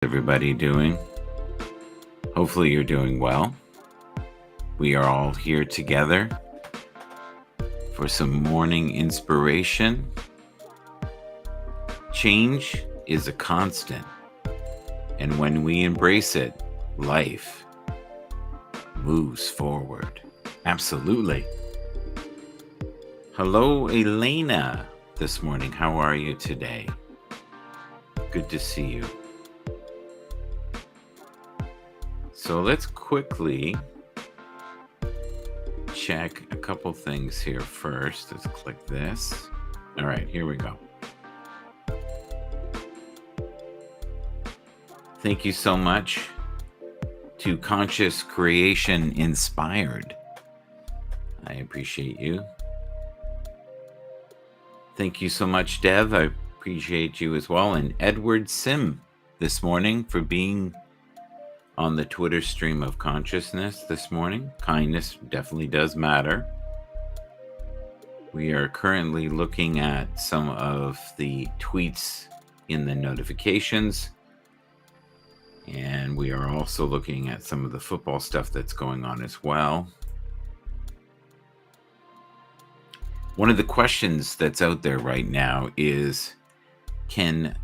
Everybody doing? Hopefully you're doing well. We are all here together for some morning inspiration. Change is a constant, and when we embrace it, life moves forward. Absolutely. Hello, Elena, this morning. How are you today? Good to see you. So let's quickly check a couple things here first. Let's click this. All right, here we go. Thank you so much to Conscious Creation Inspired. I appreciate you. Thank you so much, Dev. I appreciate you as well. And Edward Sim this morning for being on the Twitter stream of consciousness this morning. Kindness definitely does matter. We are currently looking at some of the tweets in the notifications, and we are also looking at some of the football stuff that's going on as well. One of the questions that's out there right now is, can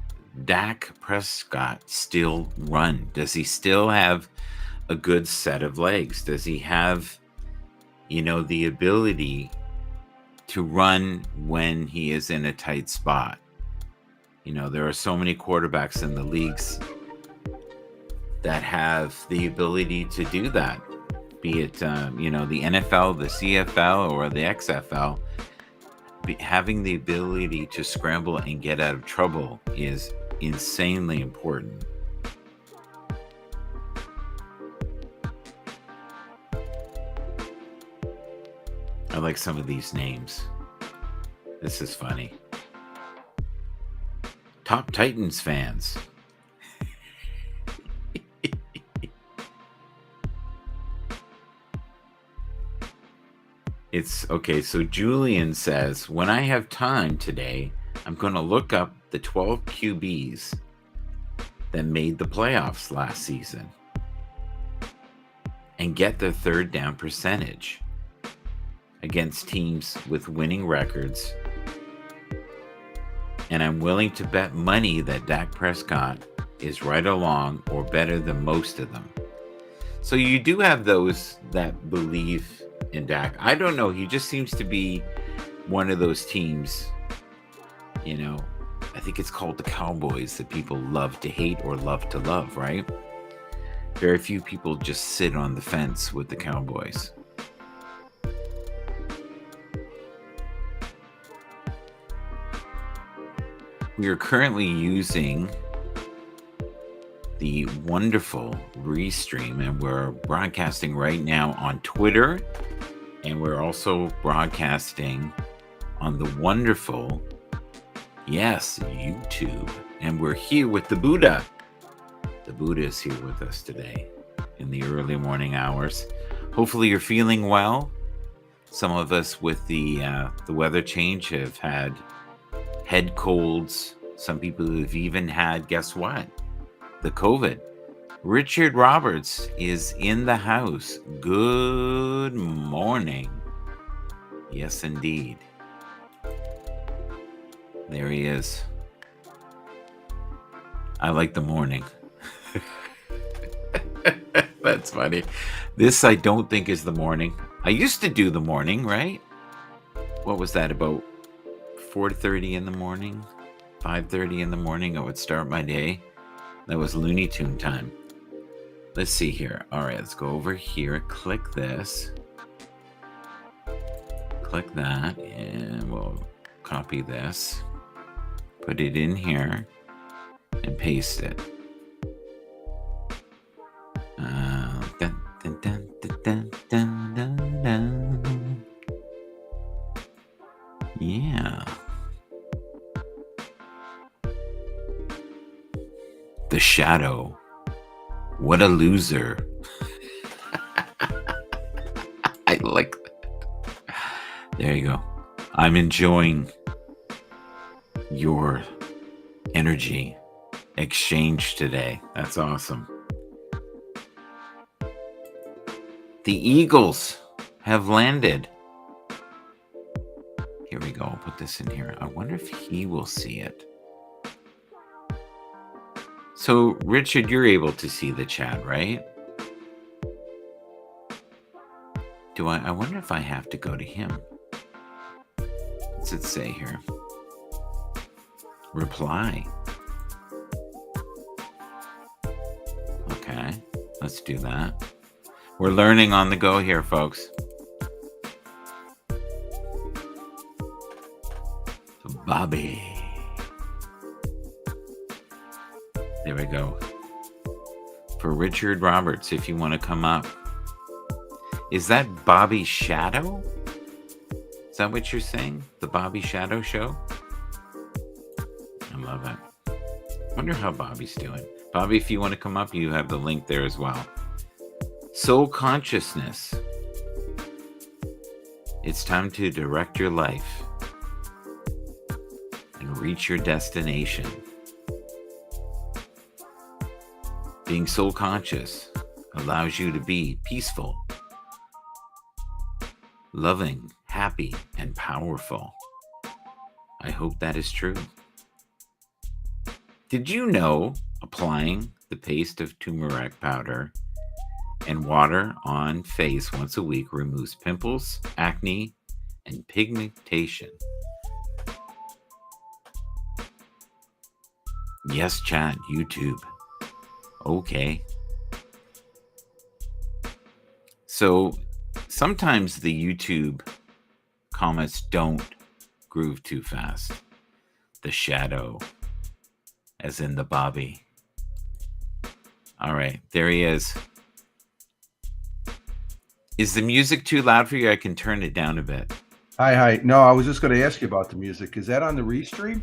Dak Prescott still run? Does he still have a good set of legs? Does he have, the ability to run when he is in a tight spot? There are so many quarterbacks in the leagues that have the ability to do that, be it, the NFL, the CFL, or the XFL. Having the ability to scramble and get out of trouble is insanely important. I like some of these names. This is funny. Top Titans fans. It's okay. So Julian says, when I have time today, I'm going to look up the 12 QBs that made the playoffs last season and get their third down percentage against teams with winning records. And I'm willing to bet money that Dak Prescott is right along or better than most of them. So you do have those that believe in Dak. I don't know. He just seems to be one of those teams, I think it's called the Cowboys, that people love to hate or love to love, right? Very few people just sit on the fence with the Cowboys. We are currently using the wonderful Restream, and we're broadcasting right now on Twitter, and we're also broadcasting on the wonderful, YouTube. And we're here with the Buddha. The Buddha is here with us today in the early morning hours. Hopefully you're feeling well. Some of us with the weather change have had head colds. Some people have even had, guess what? The COVID. Richard Roberts is in the house. Good morning. Yes, indeed. There he is. I like the morning. That's funny. This I don't think is the morning. I used to do the morning, right? What was that, about 4:30 in the morning? 5:30 in the morning, I would start my day. That was Looney Tune time. Let's see here. All right, let's go over here. Click this. Click that, and we'll copy this. Put it in here and paste it. Dun, dun, dun, dun, dun, dun, dun. Yeah. The Shadow. What a loser. I like that. There you go. I'm enjoying your energy exchange today. That's awesome. The Eagles have landed. Here we go. I'll put this in here. I wonder if he will see it. So, Richard, you're able to see the chat, right? I wonder if I have to go to him. What's it say here? Reply. Okay, let's do that. We're learning on the go here, folks. So Bobby. There we go. For Richard Roberts, if you want to come up. Is that Bobby Shadow? Is that what you're saying? The Bobby Shadow Show? I love it. Wonder how Bobby's doing. Bobby, if you want to come up, you have the link there as well. Soul consciousness. It's time to direct your life and reach your destination. Being soul conscious allows you to be peaceful, loving, happy, and powerful. I hope that is true. Did you know applying the paste of turmeric powder and water on face once a week removes pimples, acne, and pigmentation? Yes, chat, YouTube. Okay. So sometimes the YouTube comments don't groove too fast. The shadow, as in the Bobby. All right, there he is. Is the music too loud for you? I can turn it down a bit. Hi. No, I was just going to ask you about the music. Is that on the Restream?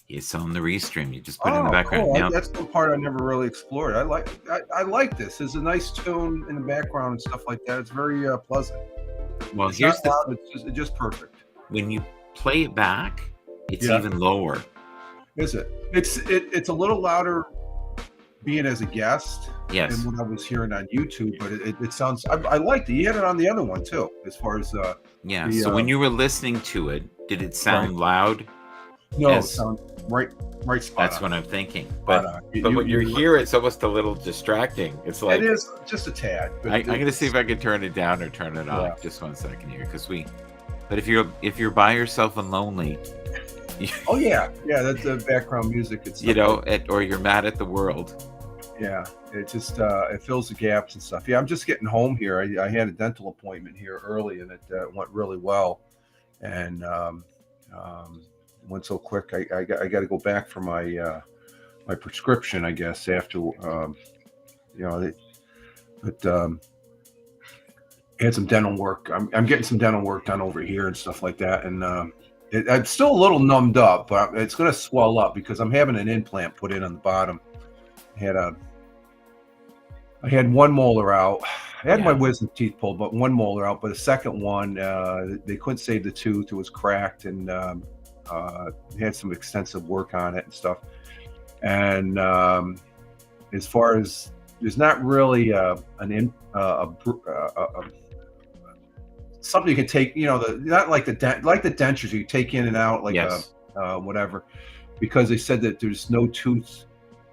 It's on the Restream. You just put it in the background. Cool. Now, that's the part I never really explored. I like this. There's a nice tune in the background and stuff like that. It's very pleasant. well, It's here's not loud, it's just perfect. when you play it back, it's even lower. Is it? It's a little louder being as a guest Yes. than what I was hearing on YouTube, but it sounds. I liked it. You had it on the other one too, as far as Yeah. the, So when you were listening to it, did it sound loud? no, Yes. it sounds right spot That's on. what I'm thinking. Spot But on. when you hear it, it's almost a little distracting. It's like it is just a tad. But I'm going to see if I can turn it down or turn it off. Just 1 second here, because But if you're by yourself and lonely, Oh yeah, that's the background music. It's or you're mad at the world. Yeah, it just it fills the gaps and stuff. Yeah, I'm just getting home here. I had a dental appointment here early, and it went really well, and went so quick. I got to go back for my my prescription, I guess, after had some dental work. I'm getting some dental work done over here and stuff like that, and I'm still a little numbed up, but it's going to swell up because I'm having an implant put in on the bottom. I had one molar out. I had my wisdom teeth pulled, but one molar out. But the second one, they couldn't save the tooth. It was cracked, and had some extensive work on it and stuff. And as far as there's not really something you can take, not like the dentures you take in and out, like whatever, because they said that there's no tooth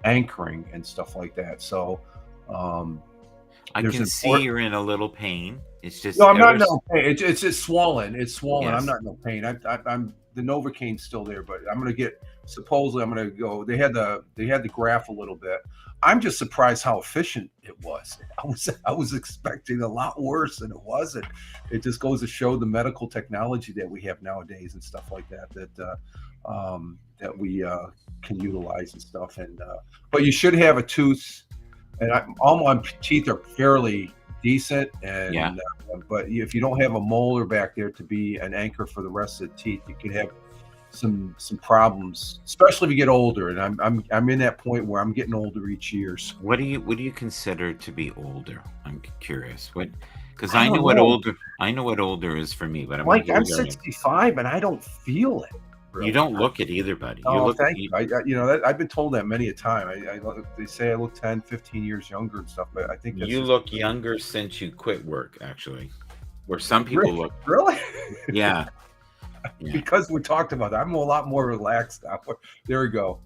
anchoring and stuff like that. So I can see you're in a little pain. It's just no, I'm not in no pain. It's just swollen. It's swollen. Yes. I'm not in no pain. I'm the Novocaine's still there, but I'm gonna get. Supposedly, I'm gonna go. They had the graph a little bit. I'm just surprised how efficient it was. I was expecting a lot worse, and it wasn't. It just goes to show the medical technology that we have nowadays and stuff like that that we can utilize and stuff. And but you should have a tooth, and all my teeth are fairly decent. And but if you don't have a molar back there to be an anchor for the rest of the teeth, you could have some problems, especially if you get older. And I'm in that point where I'm getting older each year. So. What do you consider to be older? I'm curious. Because I know what older is for me, but I'm 65 and I don't feel it. You really. don't look it either, buddy. You Oh, look thank you. You know, that, I've been told that many a time. They say I look 10, 15 years younger and stuff, but I think that's you just look younger since you quit work, actually. Where some really, people look, really? yeah, yeah. Because we talked about that. I'm a lot more relaxed now. There we go.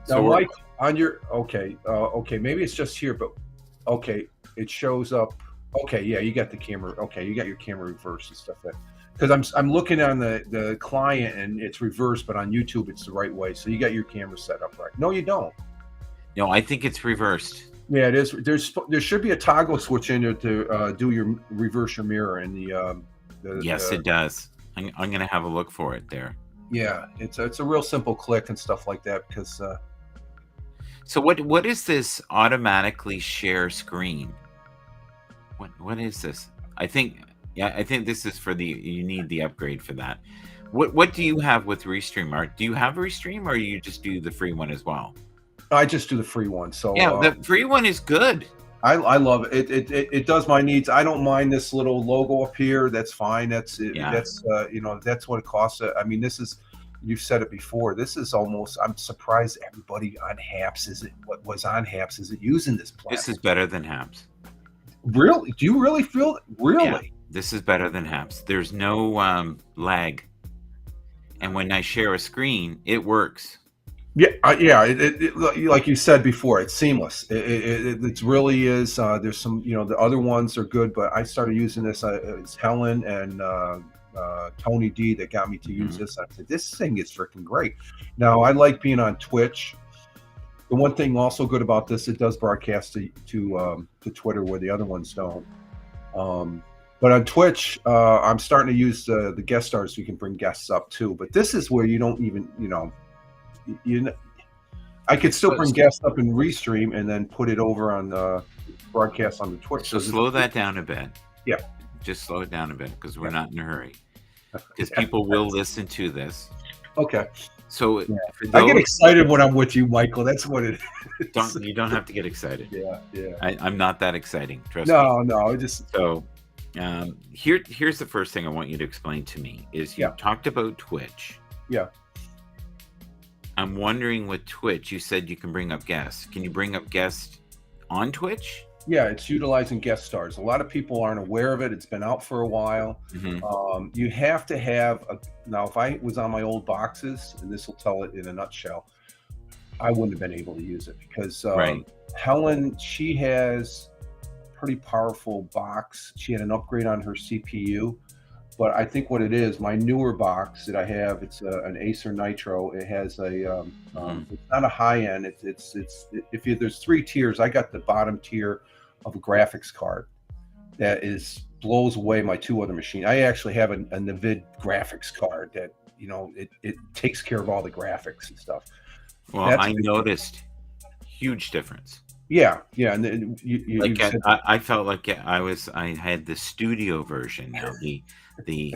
So Now, we're- Mike, on your okay, maybe it's just here, but okay, it shows up. Okay, yeah, you got the camera. Okay, you got your camera reversed and stuff. Because I'm looking on the client and it's reversed, but on YouTube it's the right way. So you got your camera set up right. No, you don't. no, I think it's reversed. Yeah, it is. There should be a toggle switch in there to do your reverse your mirror in the Yes, it does. I'm going to have a look for it there. yeah. It's a real simple click and stuff like that because So what is this automatically share screen? What is this? I think this is for you need the upgrade for that. What do you have with Restream? Do you have Restream or you just do the free one as well? I just do the free one. So Yeah, the free one is good. I love it. It does my needs. I don't mind this little logo up here. That's fine. That's you know, that's what it costs. I mean, this is, you've said it before. This is almost, I'm surprised everybody on Haps what was on Haps isn't using this platform. This is better than Haps. Really? Do you really feel really? Yeah, this is better than Haps. There's no lag. And when I share a screen, it works. Yeah, like you said before, it's seamless. It really is. There's some, you know, the other ones are good, but I started using this. It's Helen and Tony D that got me to use this. I said, this thing is freaking great. Now, I like being on Twitch. The one thing also good about this, it does broadcast to Twitter where the other ones don't. But on Twitch, I'm starting to use the guest stars so you can bring guests up too. But this is where you don't even, I could still bring guests up in Restream and then put it over on the broadcast on the Twitch. So slow that down a bit. Yeah. Just slow it down a bit because we're not in a hurry. Because people will listen to this. Okay. So I get excited when I'm with you, Michael. That's what it is. You don't have to get excited. Yeah. I'm not that exciting. Trust me. No. Just so. Here's the first thing I want you to explain to me is you talked about Twitch. Yeah. I'm wondering with Twitch, you said you can bring up guests. Can you bring up guests on Twitch? Yeah, it's utilizing guest stars. A lot of people aren't aware of it. It's been out for a while. You have to have now, if I was on my old boxes, and this will tell it in a nutshell, I wouldn't have been able to use it because Helen, she has pretty powerful box. She had an upgrade on her CPU, but I think what it is, my newer box that I have, it's an Acer Nitro. It has a it's not a high end. It's there's 3 tiers. I got the bottom tier of a graphics card that blows away my 2 other machines. I actually have a Nvidia graphics card that, you know, it takes care of all the graphics and stuff. Well, I noticed huge difference. Yeah, and then you said, I felt like I had the studio version now, the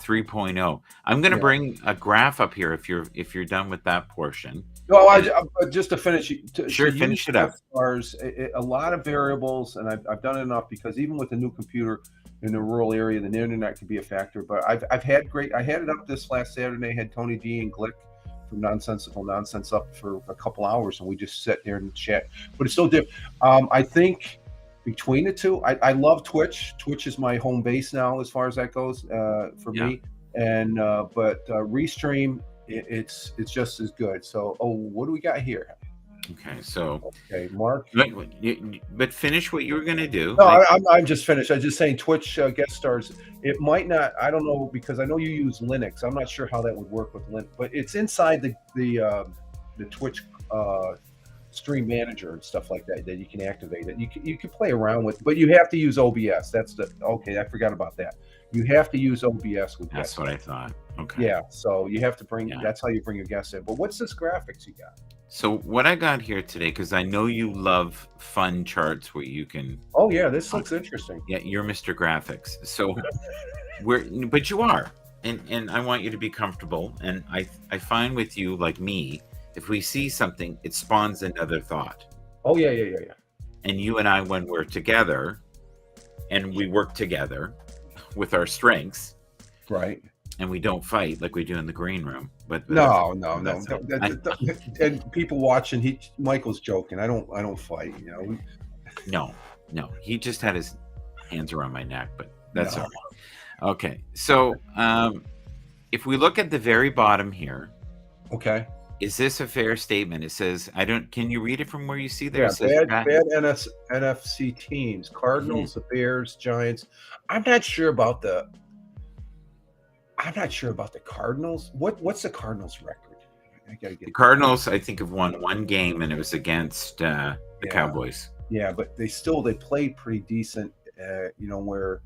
3.0. I'm going to bring a graph up here if you're done with that portion. No, just to finish. Finish it up. A lot of variables, and I've done enough because even with a new computer in the rural area, the internet can be a factor. But I had it up this last Saturday. Had Tony D and Glick from Nonsensical Nonsense up for a couple hours, and we just sat there and chat. But it's still different. I think between the two, I love Twitch. Twitch is my home base now as far as that goes for me. And but Restream, it's just as good. So what do we got here? Okay, Mark. But finish what you were going to do. No, I'm just finished. I'm just saying Twitch guest stars. It might not. I don't know because I know you use Linux. I'm not sure how that would work with Linux, but it's inside the Twitch stream manager and stuff like that you can activate it. You can play around with, but you have to use OBS. I forgot about that. You have to use OBS with. That's what I thought. Okay. Yeah, so you have to bring. That's how you bring your guests in. But what's this graphics you got? So what I got here today, because I know you love fun charts where you can. Oh yeah, this looks interesting. Yeah, you're Mr. Graphics. So but you are, and I want you to be comfortable. And I find with you, like me, if we see something, it spawns another thought. Oh yeah. And you and I, when we're together, and we work together with our strengths, right? and we don't fight like we do in the green room. But No, that's all. and people watching, Michael's joking. I don't fight. You know, No, he just had his hands around my neck, but that's No. all right. Okay, so if we look at the very bottom here, Okay. is this a fair statement? It says, I don't. Can you read it from where you see there? Yeah, It says, bad NFC teams: Cardinals, the Bears, Giants. I'm not sure about the Cardinals. What's the Cardinals record? I gotta the get. Cardinals, I think, have won one game, and it was against the Yeah. Cowboys. Yeah, but they played pretty decent. You know, where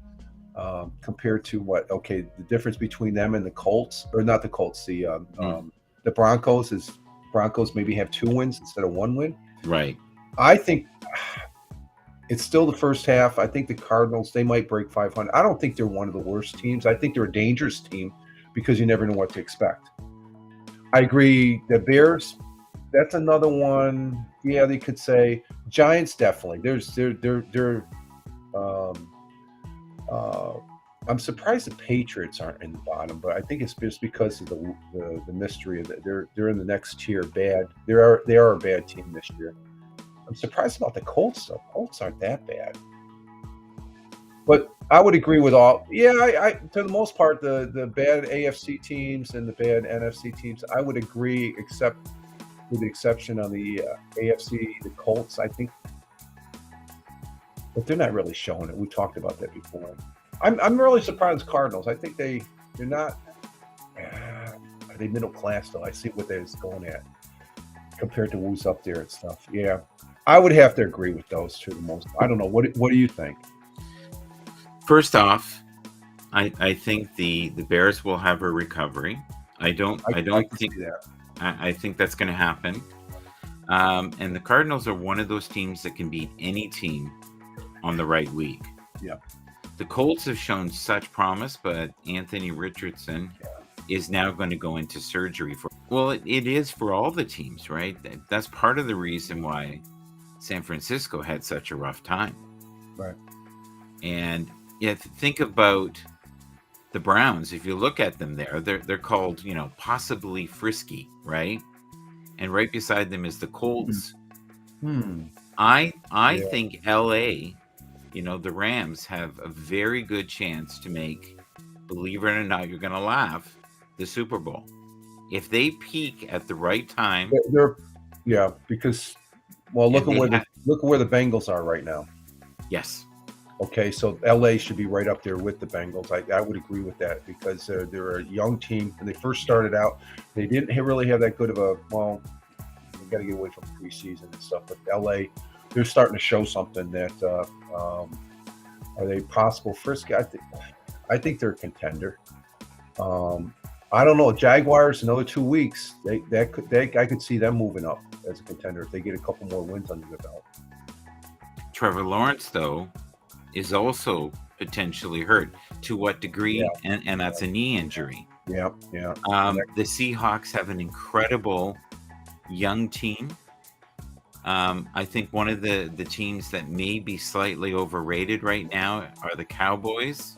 compared to what? Okay, the difference between them and the Colts, or not the Colts, the Broncos is Broncos maybe have 2 wins instead of 1 win. Right. I think it's still the first half. I think the Cardinals, they might break 500. I don't think they're one of the worst teams. I think they're a dangerous team because you never know what to expect. I agree. The Bears, that's another one. Yeah, they could say. Giants, definitely. I'm surprised the Patriots aren't in the bottom, but I think it's just because of the mystery of that. They're in the next tier. Bad. They are a bad team this year. I'm surprised about the Colts, though. Colts aren't that bad. But I would agree with all. Yeah, I to the most part, the bad AFC teams and the bad NFC teams, I would agree, except with the exception of the AFC, the Colts, I think. But they're not really showing it. We talked about that before. I'm really surprised Cardinals. I think they're not. Are they middle class though? I see what they're going at compared to who's up there and stuff. Yeah, I would have to agree with those two the most. I don't know. What do you think? First off, I think the Bears will have a recovery. I don't think that. I think that's going to happen. And the Cardinals are one of those teams that can beat any team on the right week. Yeah. The Colts have shown such promise, but Anthony Richardson is now going to go into surgery for. Well, it is for all the teams, right? That's part of the reason why San Francisco had such a rough time. Right. And yeah, think about the Browns. If you look at them there, they're called, possibly frisky, right? And right beside them is the Colts. I think LA, the Rams have a very good chance to make, believe it or not, you're going to laugh, the Super Bowl. If they peak at the right time. Because look at where the Bengals are right now. Yes. Okay, so LA should be right up there with the Bengals. I would agree with that because they're a young team. When they first started out, they didn't really have that good of a, we got to get away from preseason and stuff, but LA, they're starting to show something that, are they possible frisky? I think they're a contender. I don't know. Jaguars, another 2 weeks, I could see them moving up as a contender if they get a couple more wins under the belt. Trevor Lawrence, though, is also potentially hurt. To what degree? Yeah. And that's a knee injury. Yeah. The Seahawks have an incredible young team. I think one of the teams that may be slightly overrated right now are the Cowboys.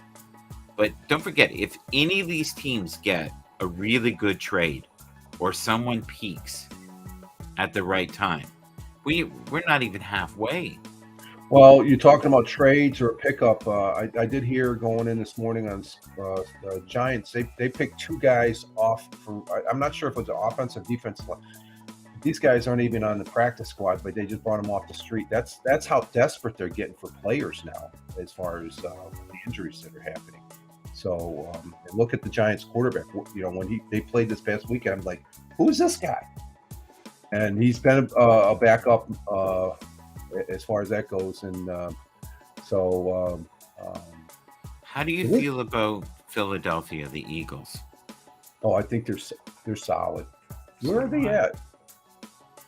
But don't forget, if any of these teams get a really good trade or someone peaks at the right time, we're not even halfway. Well, you're talking about trades or a pickup. I did hear going in this morning on the Giants, they picked 2 guys off. I'm not sure if it was an offensive defensive line. These guys aren't even on the practice squad, but they just brought them off the street. That's how desperate they're getting for players now, as far as the injuries that are happening. So look at the Giants quarterback. When they played this past weekend, I'm like, who is this guy? And he's been a backup as far as that goes. And how do you feel about Philadelphia, the Eagles? Oh, I think they're solid. Where are they at?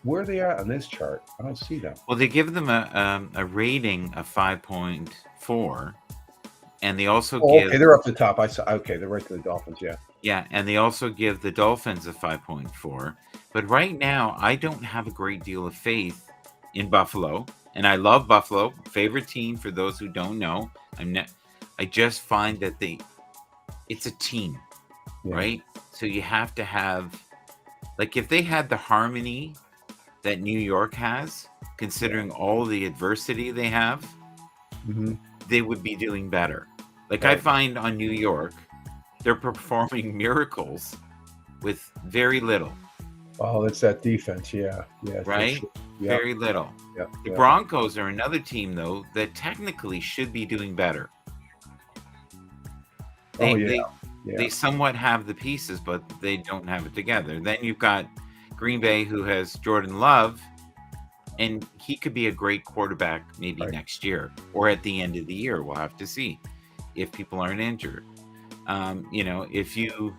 Where are they at on this chart? I don't see them. Well, they give them a rating of 5.4, and they also give. Okay, they're up the top. I saw. Okay, they're right to the Dolphins. Yeah. Yeah, and they also give the Dolphins a 5.4. But right now, I don't have a great deal of faith in Buffalo, and I love Buffalo. Favorite team for those who don't know. I just find that it's a team. right? So you have to have, like, if they had the harmony that New York has, considering all the adversity they have, Mm-hmm. they would be doing better. Like, I Right. find on New York, they're performing miracles with very little, Oh, it's that defense. Yeah. Yeah. For right? sure. Yeah. Very little. Yeah. The Yeah. Broncos are another team, though, that technically should be doing better. Oh, yeah. They somewhat have the pieces, but they don't have it together. Then you've got Green Bay, who has Jordan Love, and he could be a great quarterback maybe Right. next year or at the end of the year. We'll have to see if people aren't injured. If you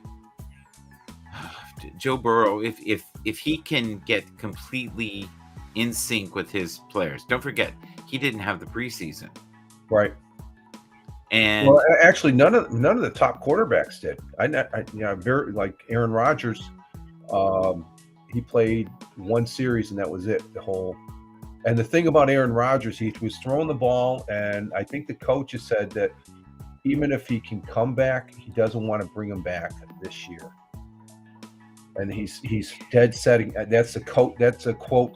Joe Burrow, if he can get completely in sync with his players, don't forget he didn't have the preseason, Right. and Well, actually, none of the top quarterbacks did. Very like Aaron Rodgers. He played one series and that was it. And the thing about Aaron Rodgers, he was throwing the ball, and I think the coach has said that even if he can come back, he doesn't want to bring him back this year. And he's dead setting. That's a quote that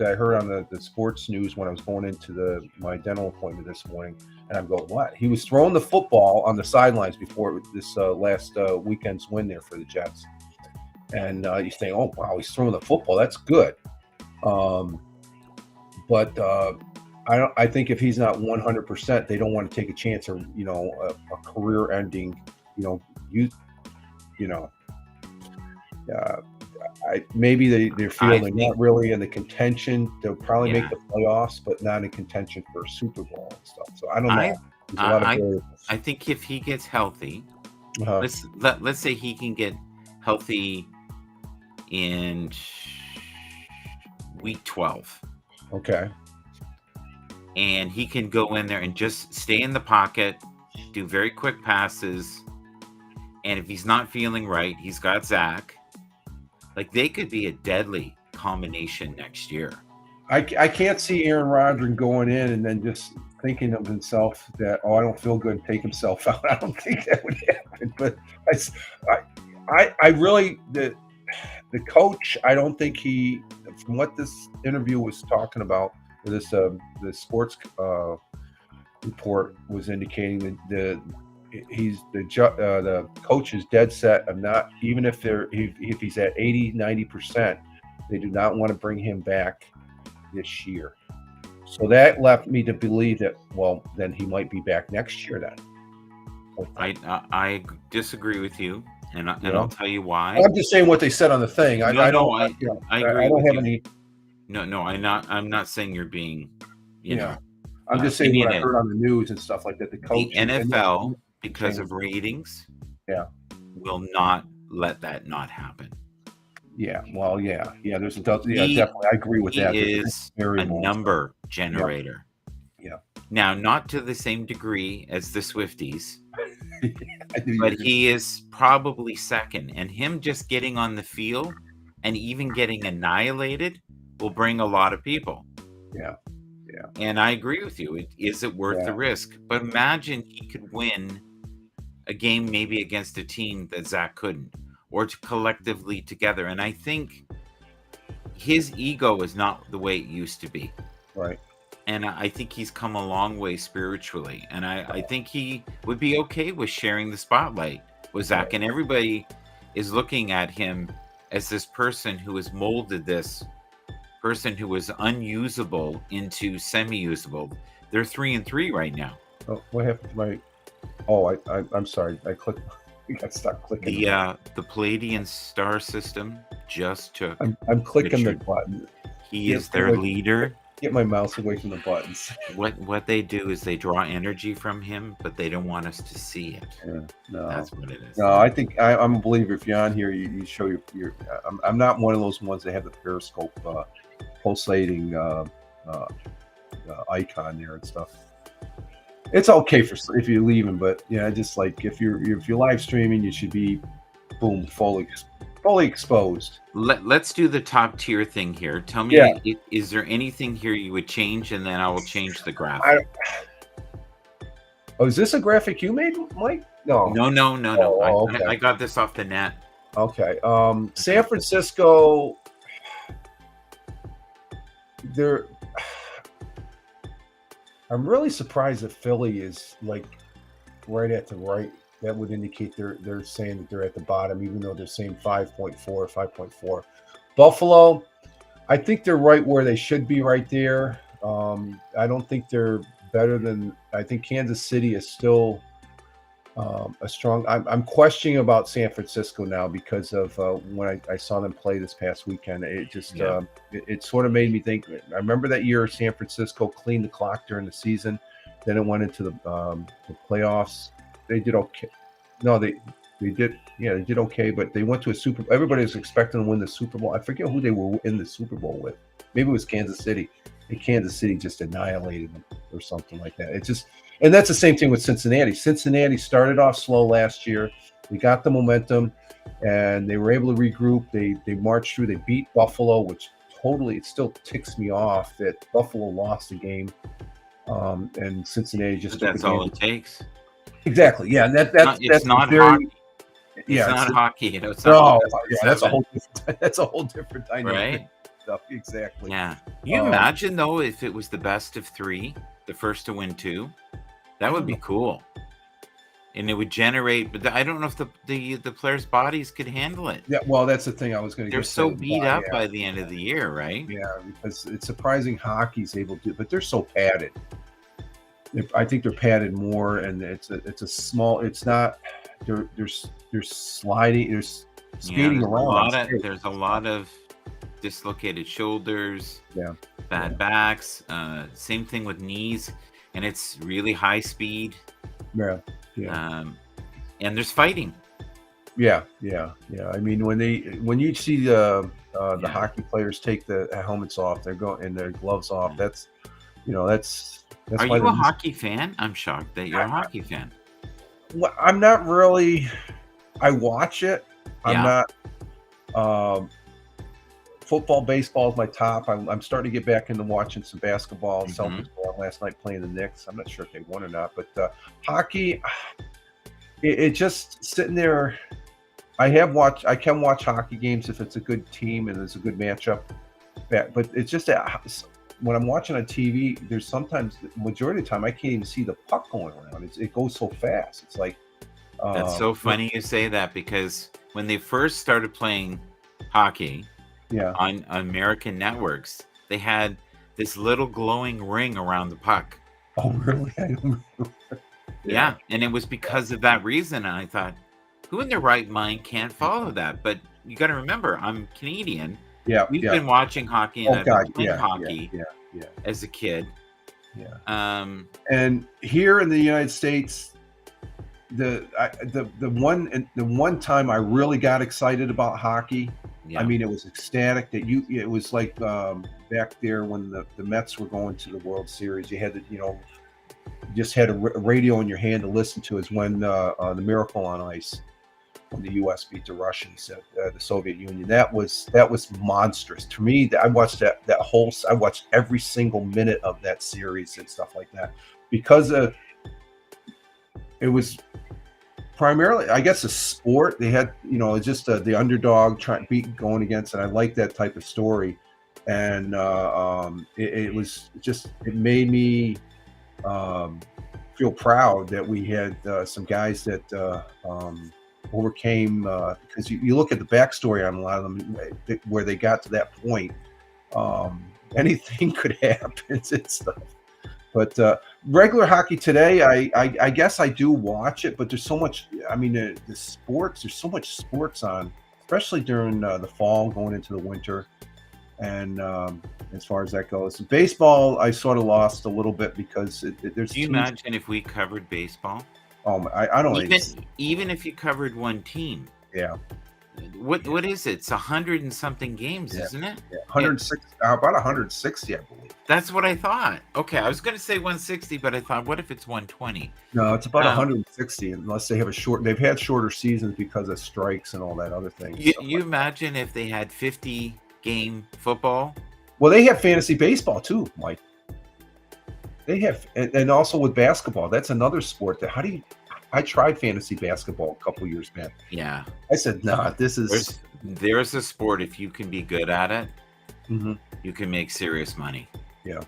I heard on the sports news when I was going into my dental appointment this morning. And I'm going, what? He was throwing the football on the sidelines before this last weekend's win there for the Jets. And you think, oh wow, he's throwing the football. That's good. But I think if he's not 100%, they don't want to take a chance or a career-ending, maybe they feel they're not really in the contention. They'll probably make the playoffs, but not in contention for a Super Bowl and stuff. So I don't know. There's a lot of variables. I think if he gets healthy, Uh-huh. let's say he can get healthy in week 12. Okay. And he can go in there and just stay in the pocket, do very quick passes. And if he's not feeling right, he's got Zach. Like, they could be a deadly combination next year. I can't see Aaron Rodgers going in and then just thinking of himself that, I don't feel good, and take himself out. I don't think that would happen. But I really, the coach, I don't think from what this interview was talking about, this the sports report was indicating that the coach is dead set of not, even if he's at 80-90%, they do not want to bring him back this year. So that left me to believe that, well, then he might be back next year then. I disagree with you, and I'll tell you why. I'm just saying what they said on the thing. I agree. I don't have any. No, I'm not saying you're being, I'm just saying what I heard on the news and stuff like that. The coach, the NFL, because of ratings, will not let that not happen. Yeah, well, yeah. There's definitely. I agree with that. He is a number generator. Yeah. Now, not to the same degree as the Swifties, but he is probably second. And him just getting on the field and even getting annihilated will bring a lot of people. Yeah. And I agree with you. Is it worth the risk? But imagine he could win a game maybe against a team that Zach couldn't, or collectively together. And I think his ego is not the way it used to be. Right. And I think he's come a long way spiritually. And I think he would be okay with sharing the spotlight with Zach. Right. And everybody is looking at him as this person who has molded this person who was unusable into semi-usable. They're 3-3 right now. Oh, what happened to I'm sorry. I clicked. I got stuck clicking. The Palladian star system just took. I'm clicking the button. He is their leader. Get my mouse away from the buttons. What they do is they draw energy from him, but they don't want us to see it. Yeah, no, that's what it is. No, I think I'm a believer. If you're on here, you show your. I'm not one of those ones that have the Periscope pulsating icon there and stuff. It's okay if you're leaving, but just like if you're live streaming, you should be, boom, fully exposed. Let's do the top tier thing here. Tell me, is there anything here you would change, and then I will change the graphic. Is this a graphic you made, Mike? No. Oh, okay. I I got this off the net. Okay. San Francisco, they're. I'm really surprised that Philly is like right at the right. That would indicate they're saying that they're at the bottom, even though they're saying 5.4, 5.4. Buffalo, I think they're right where they should be, right there. I don't think they're better than. I think Kansas City is still a strong. I'm questioning about San Francisco now because of when I saw them play this past weekend. It just it sort of made me think. I remember that year San Francisco cleaned the clock during the season. Then it went into the playoffs. They did okay. No, they did. Yeah, they did okay, but they went to a Super. Everybody was expecting to win the Super Bowl. I forget who they were in the Super Bowl with. Maybe it was Kansas City. And Kansas City just annihilated them or something like that. It just, and that's the same thing with Cincinnati. Cincinnati started off slow last year. They got the momentum, and they were able to regroup. They marched through. They beat Buffalo, which totally it still ticks me off that Buffalo lost the game, and Cincinnati just But took that's the game. all it takes. Exactly. Yeah, and It's not very, hockey. yeah, It's not hockey. You know, it's no, not yeah, that's a whole different dynamic. right. Stuff. Exactly. Yeah. You imagine though if it was the best of three, the first to win two, that would be cool. And it would generate, but I don't know if the players' bodies could handle it. Yeah, well, that's the thing I was going to. They're so beat up by the end of the year, right? Yeah, because it's surprising hockey's able to, but they're so padded. I think they're padded more, and it's a small. It's not. They're sliding. They're skating around. There's a lot of dislocated shoulders. Yeah. Bad backs. Same thing with knees, and it's really high speed. Yeah. Yeah. And there's fighting. Yeah. I mean, when you see the hockey players take the helmets off, they're going and their gloves off. That's that's. Are you a hockey fan? I'm shocked that you're a hockey fan. Well, I'm not really. I watch it. I'm not. Football, baseball is my top. I'm starting to get back into watching some basketball. Celtics won last night playing the Knicks. I'm not sure if they won or not, but hockey, it just sitting there. I can watch hockey games if it's a good team and it's a good matchup. But it's just that when I'm watching on TV, there's sometimes the majority of the time I can't even see the puck going around. It goes so fast. It's like that's so funny you say that because when they first started playing hockey. Yeah. On American networks, they had this little glowing ring around the puck. Oh, really? I don't remember. Yeah, and it was because of that reason. And I thought, who in their right mind can't follow that? But you got to remember, I'm Canadian. Yeah, we've been watching hockey and I've been playing hockey as a kid. Yeah. And here in the United States, the one time I really got excited about hockey. Yeah. I mean, it was ecstatic that it was like back there when the Mets were going to the World Series. You had to, just had a radio in your hand to listen to is when the Miracle on Ice, when the U.S. beat the Russians, the Soviet Union. That was monstrous to me. I watched I watched every single minute of that series and stuff like that because it was. Primarily, I guess, a sport. They had, just the underdog going against, and I like that type of story. And it made me feel proud that we had some guys that overcame. Because you look at the backstory on a lot of them, where they got to that point. Anything could happen and stuff. But regular hockey today, I guess I do watch it, but there's so much. I mean, the sports. There's so much sports on, especially during the fall, going into the winter. And as far as that goes, baseball, I sort of lost a little bit because there's. Do you imagine if we covered baseball? Oh, I don't even if you covered one team. Yeah. What is it? It's 100 and something games, isn't it? Yeah, 160. About 160, I believe. That's what I thought. Okay, I was going to say 160, but I thought, what if it's 120? No, it's about 160, unless they have they've had shorter seasons because of strikes and all that other thing. You imagine if they had 50-game football? Well, they have fantasy baseball too, Mike. They have, and also with basketball. That's another sport that I tried fantasy basketball a couple years back. Yeah. I said, nah, this is. There's a sport, if you can be good at it, Mhm. you can make serious money. Yeah.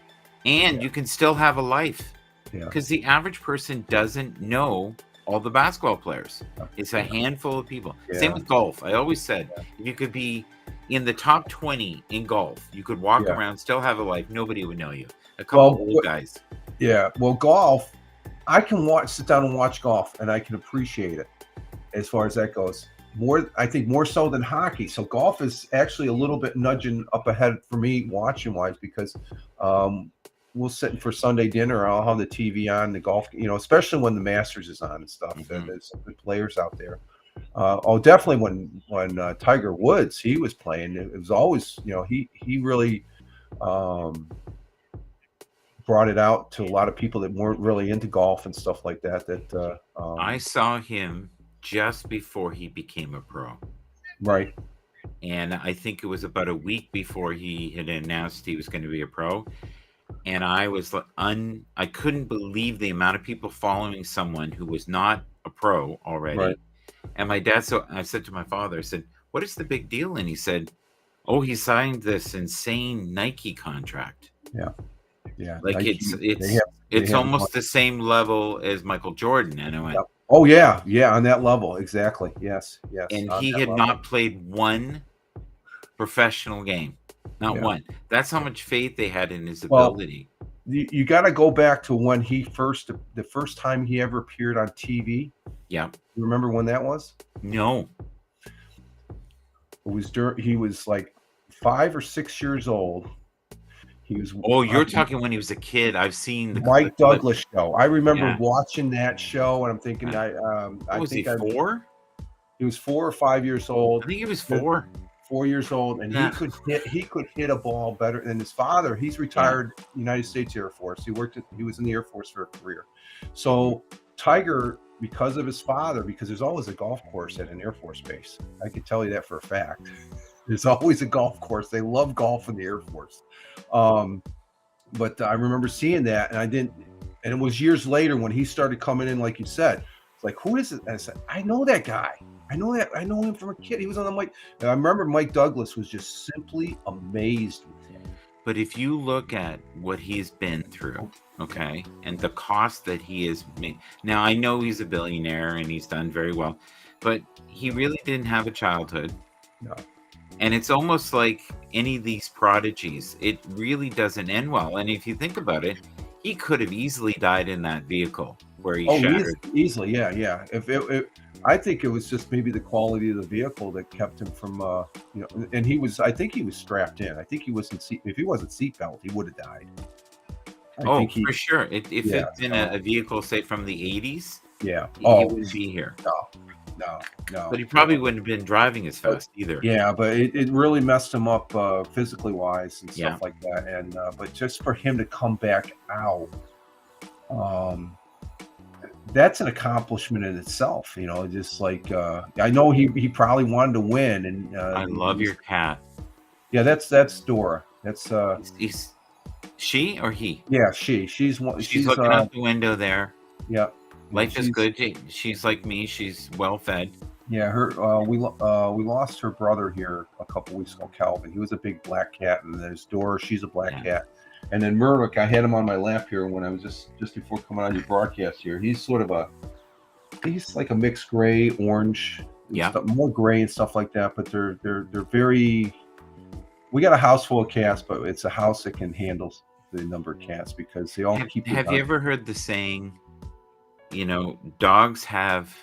And you can still have a life. Yeah. Because the average person doesn't know all the basketball players. It's a handful of people. Yeah. Same with golf. I always said, if you could be in the top 20 in golf, you could walk around, still have a life. Nobody would know you. A couple old guys. Yeah. Well, golf, I can sit down and watch golf, and I can appreciate it as far as that goes. I think more so than hockey. So golf is actually a little bit nudging up ahead for me watching wise, because we'll sit for Sunday dinner. I'll have the TV on the golf, especially when the Masters is on and stuff. And there's some good players out there. Definitely when Tiger Woods, he was playing, it was always, he really brought it out to a lot of people that weren't really into golf and stuff like that. I saw him just before he became a pro. Right. And I think it was about a week before he had announced he was going to be a pro. And I was I couldn't believe the amount of people following someone who was not a pro already. Right. And my dad, I said to my father, I said, what is the big deal? And he said, oh, he signed this insane Nike contract. Yeah. Yeah. Like Nike, it's almost the same level as Michael Jordan. And I went, oh yeah. Yeah. On that level. Exactly. Yes. Yes. And he had not played one professional game. Not one. That's how much faith they had in his ability. You got to go back to when the first time he ever appeared on TV. Yeah. You remember when that was? No. It was he was like 5 or 6 years old. He was. Oh, you're talking when he was a kid. I've seen the Mike Douglas show. I remember watching that show, and I'm thinking, was he 4? He was 4 or 5 years old. I think he was 4. 4 years old, and he could hit a ball better than his father. He's retired United States Air Force. He was in the Air Force for a career. So Tiger, because of his father, because there's always a golf course at an Air Force base. I can tell you that for a fact. There's always a golf course. They love golf in the Air Force. But I remember seeing that, and it was years later when he started coming in, like you said. It's like, who is it? And I said, I know that guy. I know him from a kid. He was on the mic. And I remember Mike Douglas was just simply amazed with him. But if you look at what he's been through, okay, and the cost that he has made. Now, I know he's a billionaire and he's done very well, but he really didn't have a childhood. No. And it's almost like any of these prodigies, it really doesn't end well. And if you think about it, he could have easily died in that vehicle where he shattered. Easily, yeah. I think it was just maybe the quality of the vehicle that kept him from, and I think he was strapped in. I think he wasn't if he wasn't seatbelt, he would have died. For sure. If it's in a vehicle, say from the 80s, he wouldn't be here. No. But he probably wouldn't have been driving as fast either. Yeah, but it really messed him up physically wise and stuff like that. And but just for him to come back out, that's an accomplishment in itself. Just like I know he probably wanted to win. And I love your cat. Yeah, that's Dora. That's is she or he? Yeah, she's looking out the window there. Yeah. Life is good. She's like me. She's well fed. Yeah, we lost her brother here a couple weeks ago, Calvin. He was a big black cat, and there's Dora. She's a black cat. And then Murdoch, I had him on my lap here when I was just before coming on your broadcast here. He's he's like a mixed gray, orange, more gray and stuff like that. But they're very. We got a house full of cats, but it's a house that can handle the number of cats because they all keep. Have you ever heard the saying? Dogs have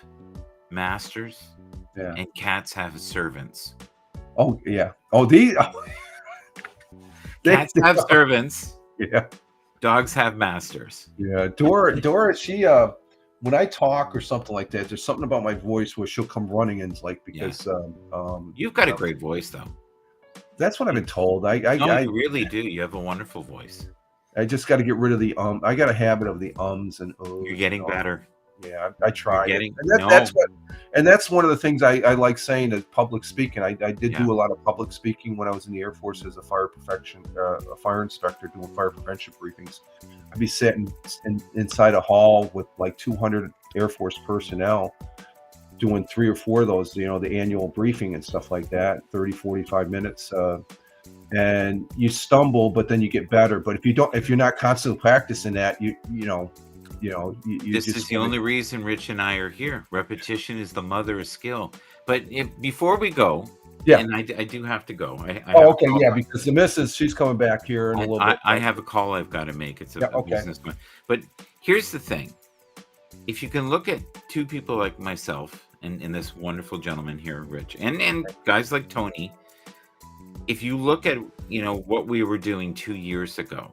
masters and cats have servants. Oh, yeah. Cats have servants. Yeah. Dogs have masters. Yeah. Dora, she, when I talk or something like that, there's something about my voice where she'll come running and because, you've got a great voice though. That's what I've been told. You really do. You have a wonderful voice. I just got to get rid of the I got a habit of the ums and You're getting better. Yeah, I You're try, getting and no. that's one of the things I like saying is public speaking. I did Yeah. do a lot of public speaking when I was in the Air Force as a a fire inspector doing fire prevention briefings. I'd be sitting inside a hall with like 200 Air Force personnel doing 3 or 4 of those, the annual briefing and stuff like that, 30, 45 minutes. And you stumble, but then you get better. But if you're not constantly practicing that, you This is just the only reason Rich and I are here. Repetition is the mother of skill. But before we go, yeah. and I do have to go. I have Oh, a okay, call. yeah, because the missus, she's coming back here in a little bit. I have a call I've got to make. It's Yeah, a okay. business one. But here's the thing. If you can look at two people like myself and this wonderful gentleman here, Rich, and guys like Tony, if you look at what we were doing 2 years ago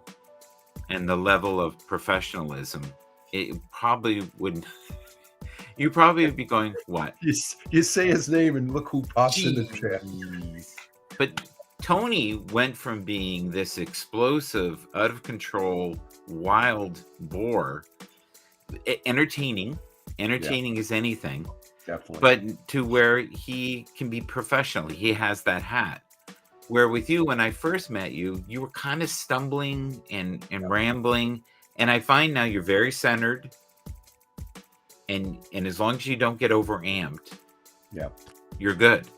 and the level of professionalism, it probably wouldn't. You probably would be going, what? You say his name and look who pops in the chat. But Tony went from being this explosive, out of control, wild boar, entertaining as anything, Definitely. but to where he can be professional. He has that hat. Where with you, when I first met you, you were kind of stumbling and rambling. And I find now you're very centered. And as long as you don't get over amped, you're good.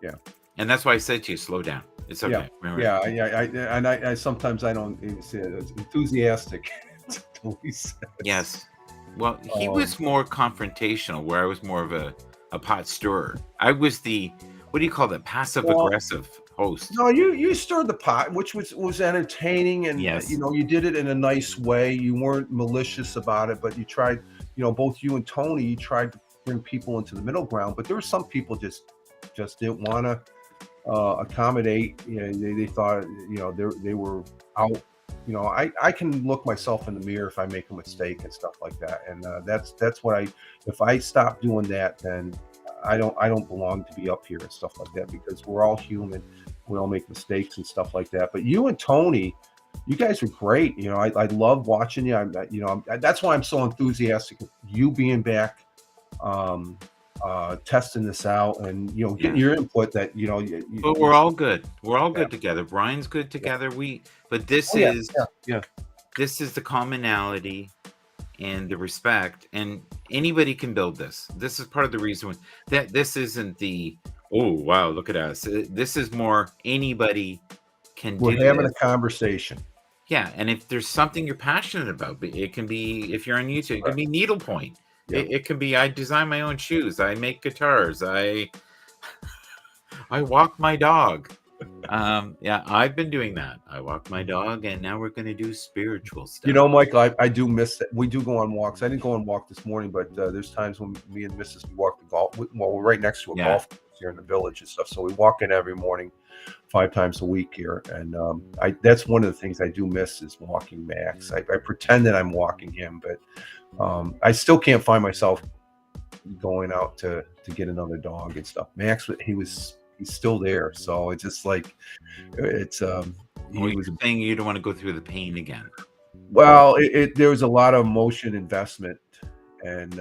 Yeah. And that's why I said to you, slow down. It's okay. I sometimes I don't say it's enthusiastic. Yes. Well, he was more confrontational, where I was more of a pot stirrer. I was the, what do you call that, passive aggressive host. No, you stirred the pot, which was entertaining, and yes. You did it in a nice way. You weren't malicious about it, but you tried. Both you and Tony, you tried to bring people into the middle ground, but there were some people just didn't want to accommodate. They thought they were out. I can look myself in the mirror if I make a mistake and stuff like that, and that's what if I stop doing that, then I don't belong to be up here and stuff like that, because we're all human. We all make mistakes and stuff like that. But you and Tony, you guys were great. I love watching you. That's why I'm so enthusiastic. You being back, testing this out, and getting your input. That But we're all good. We're all good together. Brian's good together. But this is this is the commonality and the respect, and anybody can build this. This is part of the reason that this isn't the, oh wow, look at us. This is more anybody can do. We're having a conversation. Yeah, and if there's something you're passionate about, it can be, if you're on YouTube, it can be needlepoint. It can be, I design my own shoes, I make guitars, I walk my dog. I've been doing that. I walk my dog, and now we're going to do spiritual stuff. Michael, I do miss that. We do go on walks. I didn't go on walk this morning, but there's times when me and Mrs. we walk the golf. Well, we're right next to a golf course here in the village and stuff, so we walk in every morning 5 times a week here, and that's one of the things I do miss is walking Max. I pretend that I'm walking him, but I still can't find myself going out to get another dog and stuff. Max, he's still there, so it's just like it's you're saying you don't want to go through the pain again. Well, there was a lot of emotion investment, and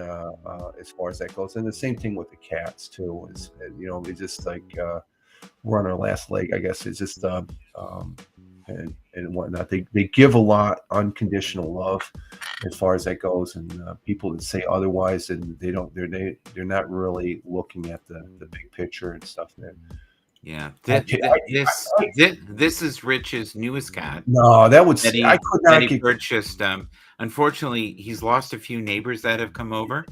as far as that goes, and the same thing with the cats too. It's it's just like we're on our last leg, I guess. It's just and whatnot. They give a lot unconditional love as far as that goes, and people that say otherwise, and they're not really looking at the big picture and stuff. Yeah, this is Rich's newest cat. No, I could not get purchased. Unfortunately, he's lost a few neighbors that have come over.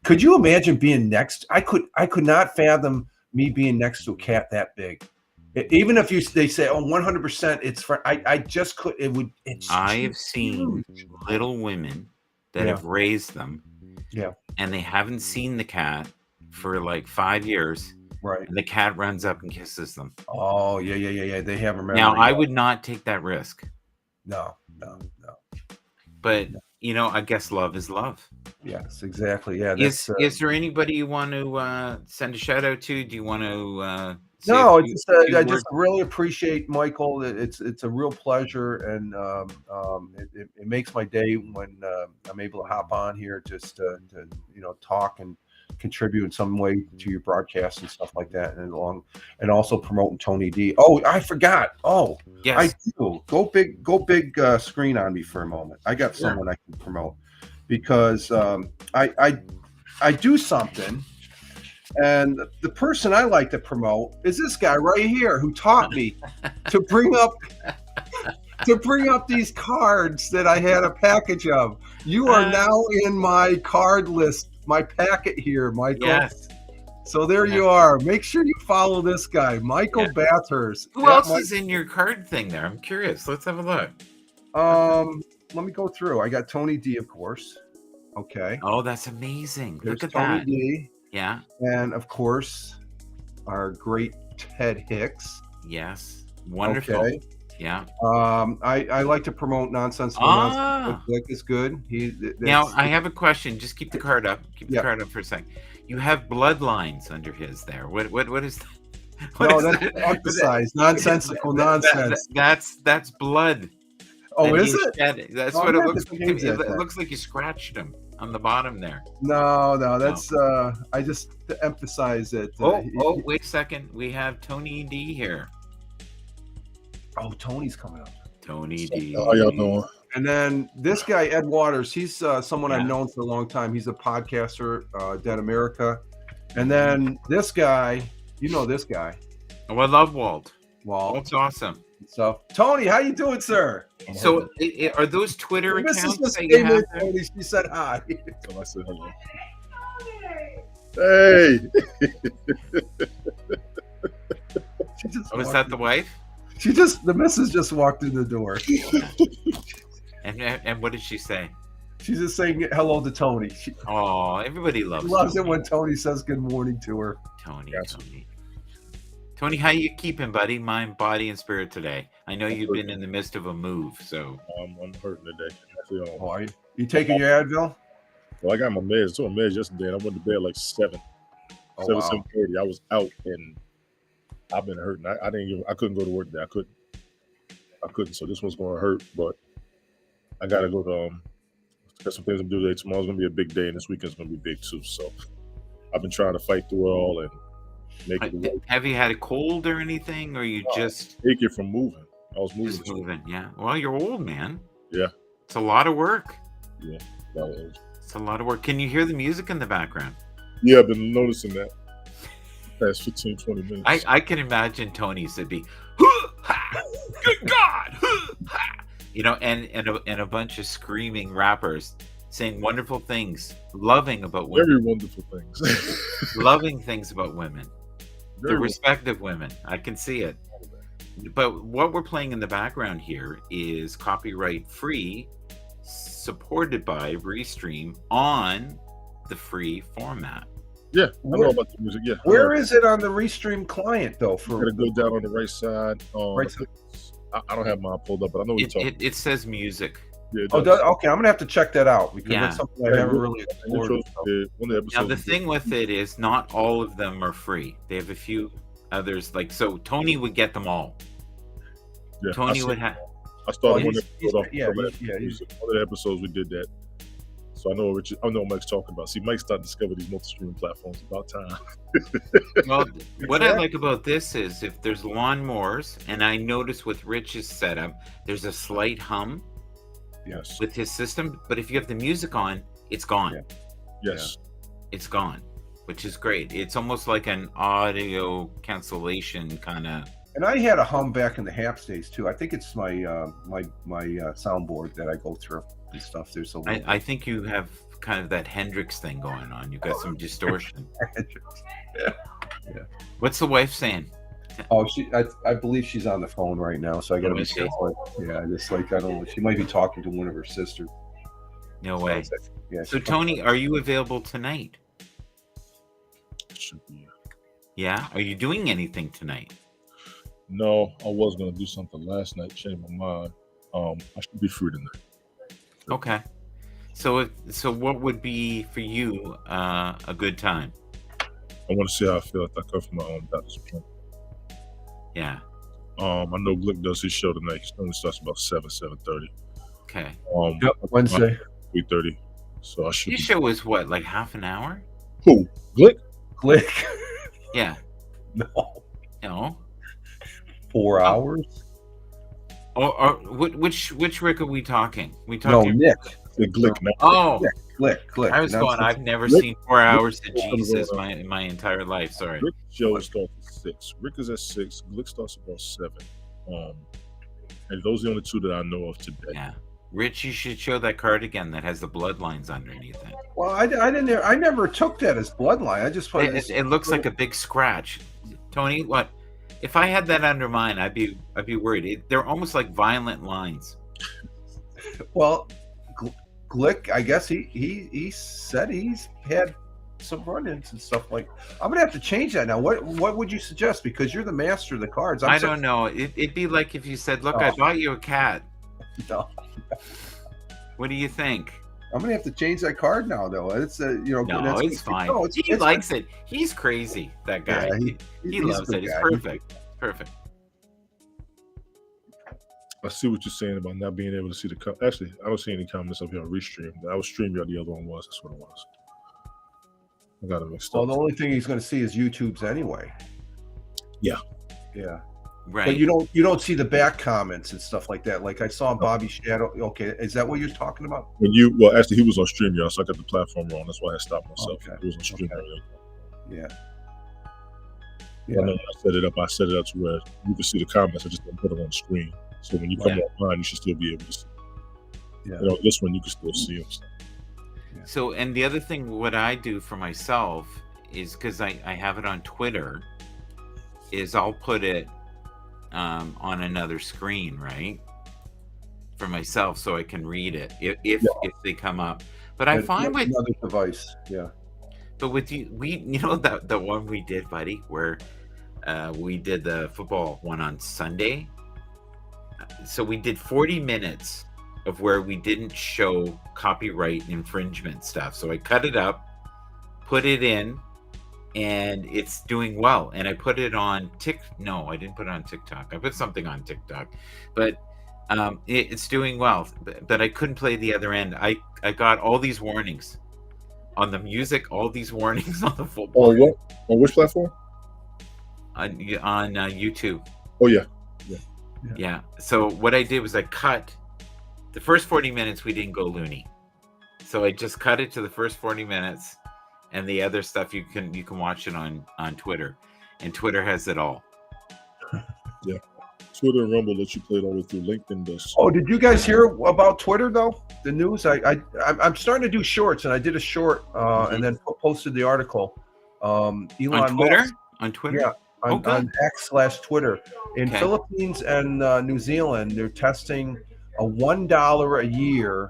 Could you imagine being next? I could not fathom me being next to a cat that big. Even if they say, oh, 100%, it's for, I just could. I have seen little women that have raised them, and they haven't seen the cat for like 5 years. Right. And the cat runs up and kisses them. Oh, yeah. They have a memory. Now, I would not take that risk. No. But, I guess love is love. Yes, exactly. Yeah. Is there anybody you want to send a shout out to? Do you want to So No, it's just I work. just really appreciate Michael. It's a real pleasure, and it makes my day when I'm able to hop on here just to talk and contribute in some way to your broadcast and stuff like that, and also promoting Tony D. Oh, I forgot. Oh, I Yes. do. Go big screen on me for a moment. I got Sure. someone I can promote because I do something. And the person I like to promote is this guy right here who taught me to bring up these cards that I had a package of. You are now in my card list, my packet here, Michael. Yes. So there you are. Make sure you follow this guy, Michael Bathurst. Who else is in your card thing there? I'm curious. Let's have a look. Let me go through. I got Tony D, of course. Okay. Oh, that's amazing. There's Look at Tony that. D. Yeah. And of course, our great Ted Hicks. Yes. Wonderful. Okay. Yeah. I like to promote Nonsensical. Nonsense. Is good. Now I have a question. Just keep the card up. Keep the card up for a sec. You have bloodlines under his there. What is that? That's emphasized. Nonsensical nonsense. That's blood. Oh, is it? That's what it looks like. It looks like you scratched him on the bottom there. No, that's I just to emphasize it. Wait a second. We have Tony D here. Oh, Tony's coming up. Tony D. How y'all doing? And then this guy, Ed Waters, he's someone I've known for a long time. He's a podcaster, Dead America. And then this guy, this guy. Oh, I love Walt. Walt. Walt's awesome. So, Tony, how you doing, sir? So, are those Twitter accounts that you have? Tony, she said hi. So I said hello. Hey. Was that the wife? The missus just walked in the door. And what did she say? She's just saying hello to Tony. Everybody loves it when Tony says good morning to her. Tony, how you keeping, buddy? Mind, body, and spirit today. I know you've been in the midst of a move, so I'm hurting today. Are you taking your Advil? Well, I got my meds. So meds yesterday, and I went to bed like 7. 7:30. I was out, and I've been hurting. I couldn't go to work today. I couldn't. So this one's going to hurt, but I got to go to got some things to do today. Tomorrow's going to be a big day, and this weekend's going to be big too. So I've been trying to fight through it all and make it work. Have you had a cold or anything, or you just take it from moving? I was moving. Just moving, yeah. Well, you're old, man. Yeah. It's a lot of work. Yeah, it's a lot of work. Can you hear the music in the background? Yeah, I've been noticing that. Past 15, 20 minutes. I can imagine Tony's to be, good God, and a bunch of screaming rappers saying wonderful things, loving about women. Very wonderful things. Loving things about women. Very the respect of women. I can see it. But what we're playing in the background here is copyright free, supported by Restream on the free format. Yeah, I know about the music. Yeah. Where is it on the Restream client though? For to go down on the right side. Right side. I don't have mine pulled up, but I know what you're talking. It says music. Yeah, okay. I'm gonna have to check that out because that's something I haven't really explored. Now the thing with it is, not all of them are free. They have a few others. So Tony would get them all. Yeah, Tony would have. I started one episode off. One of the episodes we did that. So I know Mike's talking about. See, Mike's starting to discover these multi-streaming platforms. About time. Well, what I like about this is if there's lawnmowers, and I notice with Rich's setup, there's a slight hum. Yes. With his system, but if you have the music on, it's gone. Yeah. Yes. It's gone, which is great. It's almost like an audio cancellation kind of. And I had a hum back in the Haps days too. I think it's my soundboard that I go through and stuff. There's a. I think you have kind of that Hendrix thing going on. You've got some distortion. Yeah. What's the wife saying? Oh, I believe she's on the phone right now, so I gotta be careful. Yeah, I don't know. She might be talking to one of her sisters. No way. So Tony, are you available tonight? Should be. Yeah. Are you doing anything tonight? No, I was gonna do something last night. Changed my mind. I should be free tonight. Okay. So what would be for you a good time? I want to see how I feel if I come from my own doctor's appointment. Yeah. I know Glick does his show tonight. His only starts about 7:30. Okay. Yep, Wednesday. 3:30. So I should. Your show was what, like half an hour? Who? Glick? Click. Yeah. No. No. 4 hours. Or which Rick are we talking? We No, talking? Nick. The Glick. Not Oh, Click. I was Now going. it's- I've never Rick- seen 4 hours of Rick- Jesus in my entire life. Sorry. Rick's show starts at 6. Rick is at 6. Glick starts about 7. And those are the only two that I know of today. Yeah. Rich, you should show that card again that has the bloodlines underneath it. Well, I never took that as bloodline. I just It looks like a big scratch. Tony, what? If I had that under mine, I'd be worried. They're almost like violent lines. Well, Glick, I guess he said he's had some run-ins and stuff like. I'm gonna have to change that now. What would you suggest? Because you're the master of the cards. I don't know. It'd be like if you said, "Look, I bought you a cat." No. What do you think? I'm gonna have to change that card now, though. It's No, that's- it's fine. No, He likes it. He's crazy. That guy. Yeah, he he's a loves good it. It's guy. perfect. Perfect. I see what you're saying about not being able to see the. Actually, I don't see any comments up here on Restream. I was streaming y'all. The other one was. That's what it was. I got it mixed Well, up. the only thing he's gonna see is YouTube's anyway. Yeah. Yeah. Right. But you don't see the back comments and stuff like that. Like I saw Bobby Shadow. Okay, is that what you're talking about? Well, actually, he was on stream, y'all. So I got the platform wrong. That's why I stopped myself. Okay. He was on stream. Yeah. I know I set it up to where you can see the comments. I just didn't put them on the screen. So when you come online, you should still be able to see. Yeah. This one you can still see them. So, and the other thing, what I do for myself is because I have it on Twitter, is I'll put it on another screen, right, for myself, so I can read it if they come up. But I find with another device, But with you know the one we did, buddy, where we did the football one on Sunday. So we did 40 minutes of where we didn't show copyright infringement stuff. So I cut it up, put it in, and it's doing well. And I put it on No, I didn't put it on TikTok. I put something on TikTok, but it's doing well. But I couldn't play the other end. I got all these warnings on the music, all these warnings on the football. On what? On which platform? On YouTube. Oh yeah. Yeah. So what I did was I cut the first 40 minutes. We didn't go loony, so I just cut it to the first 40 minutes, and the other stuff you can watch it on Twitter, and Twitter has it all. Yeah. Twitter and Rumble let you play it all the way through. LinkedIn does. Oh, did you guys hear about Twitter though? The news. I'm starting to do shorts, and I did a short and then posted the article. Elon On Twitter. Musk, On Twitter. yeah, on X/Twitter. In Philippines and New Zealand, they're testing a $1 a year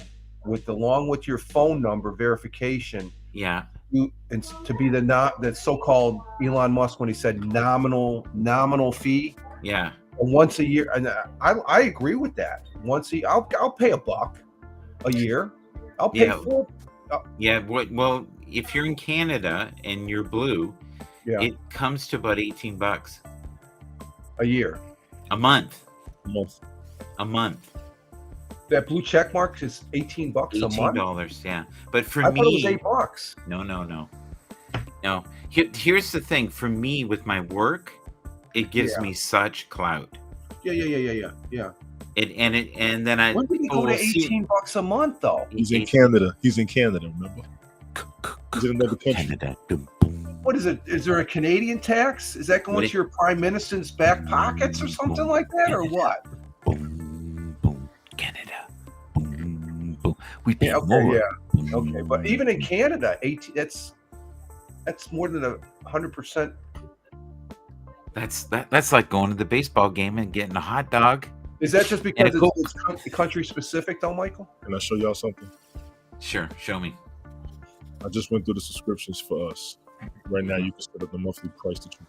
along with your phone number verification. Yeah. To be the so-called Elon Musk when he said nominal fee. Yeah. Once a year, and I agree with that. I'll pay $1 a year. I'll pay full. Yeah. Well, if you're in Canada and you're blue, it comes to about $18 a year, a month. A month. That blue check mark is $18 a month. $18, yeah. But for I me, thought it was $8. No. Here's the thing. For me, with my work, it gives me such clout. Yeah. And then I. When did he go to $18 a month though? He's in Canada. Remember? He's in another country. Canada. What is it? Is there a Canadian tax? Is that going to your prime minister's back pockets or something like that, or what? Boom, boom, Canada. Boom, boom. We pay more. Yeah. Okay, but even in Canada, 18. That's more than 100%. That's like going to the baseball game and getting a hot dog. Is that just because it's country specific, though, Michael? Can I show y'all something? Sure, show me. I just went through the subscriptions for us. Right now, you can set up the monthly price that you.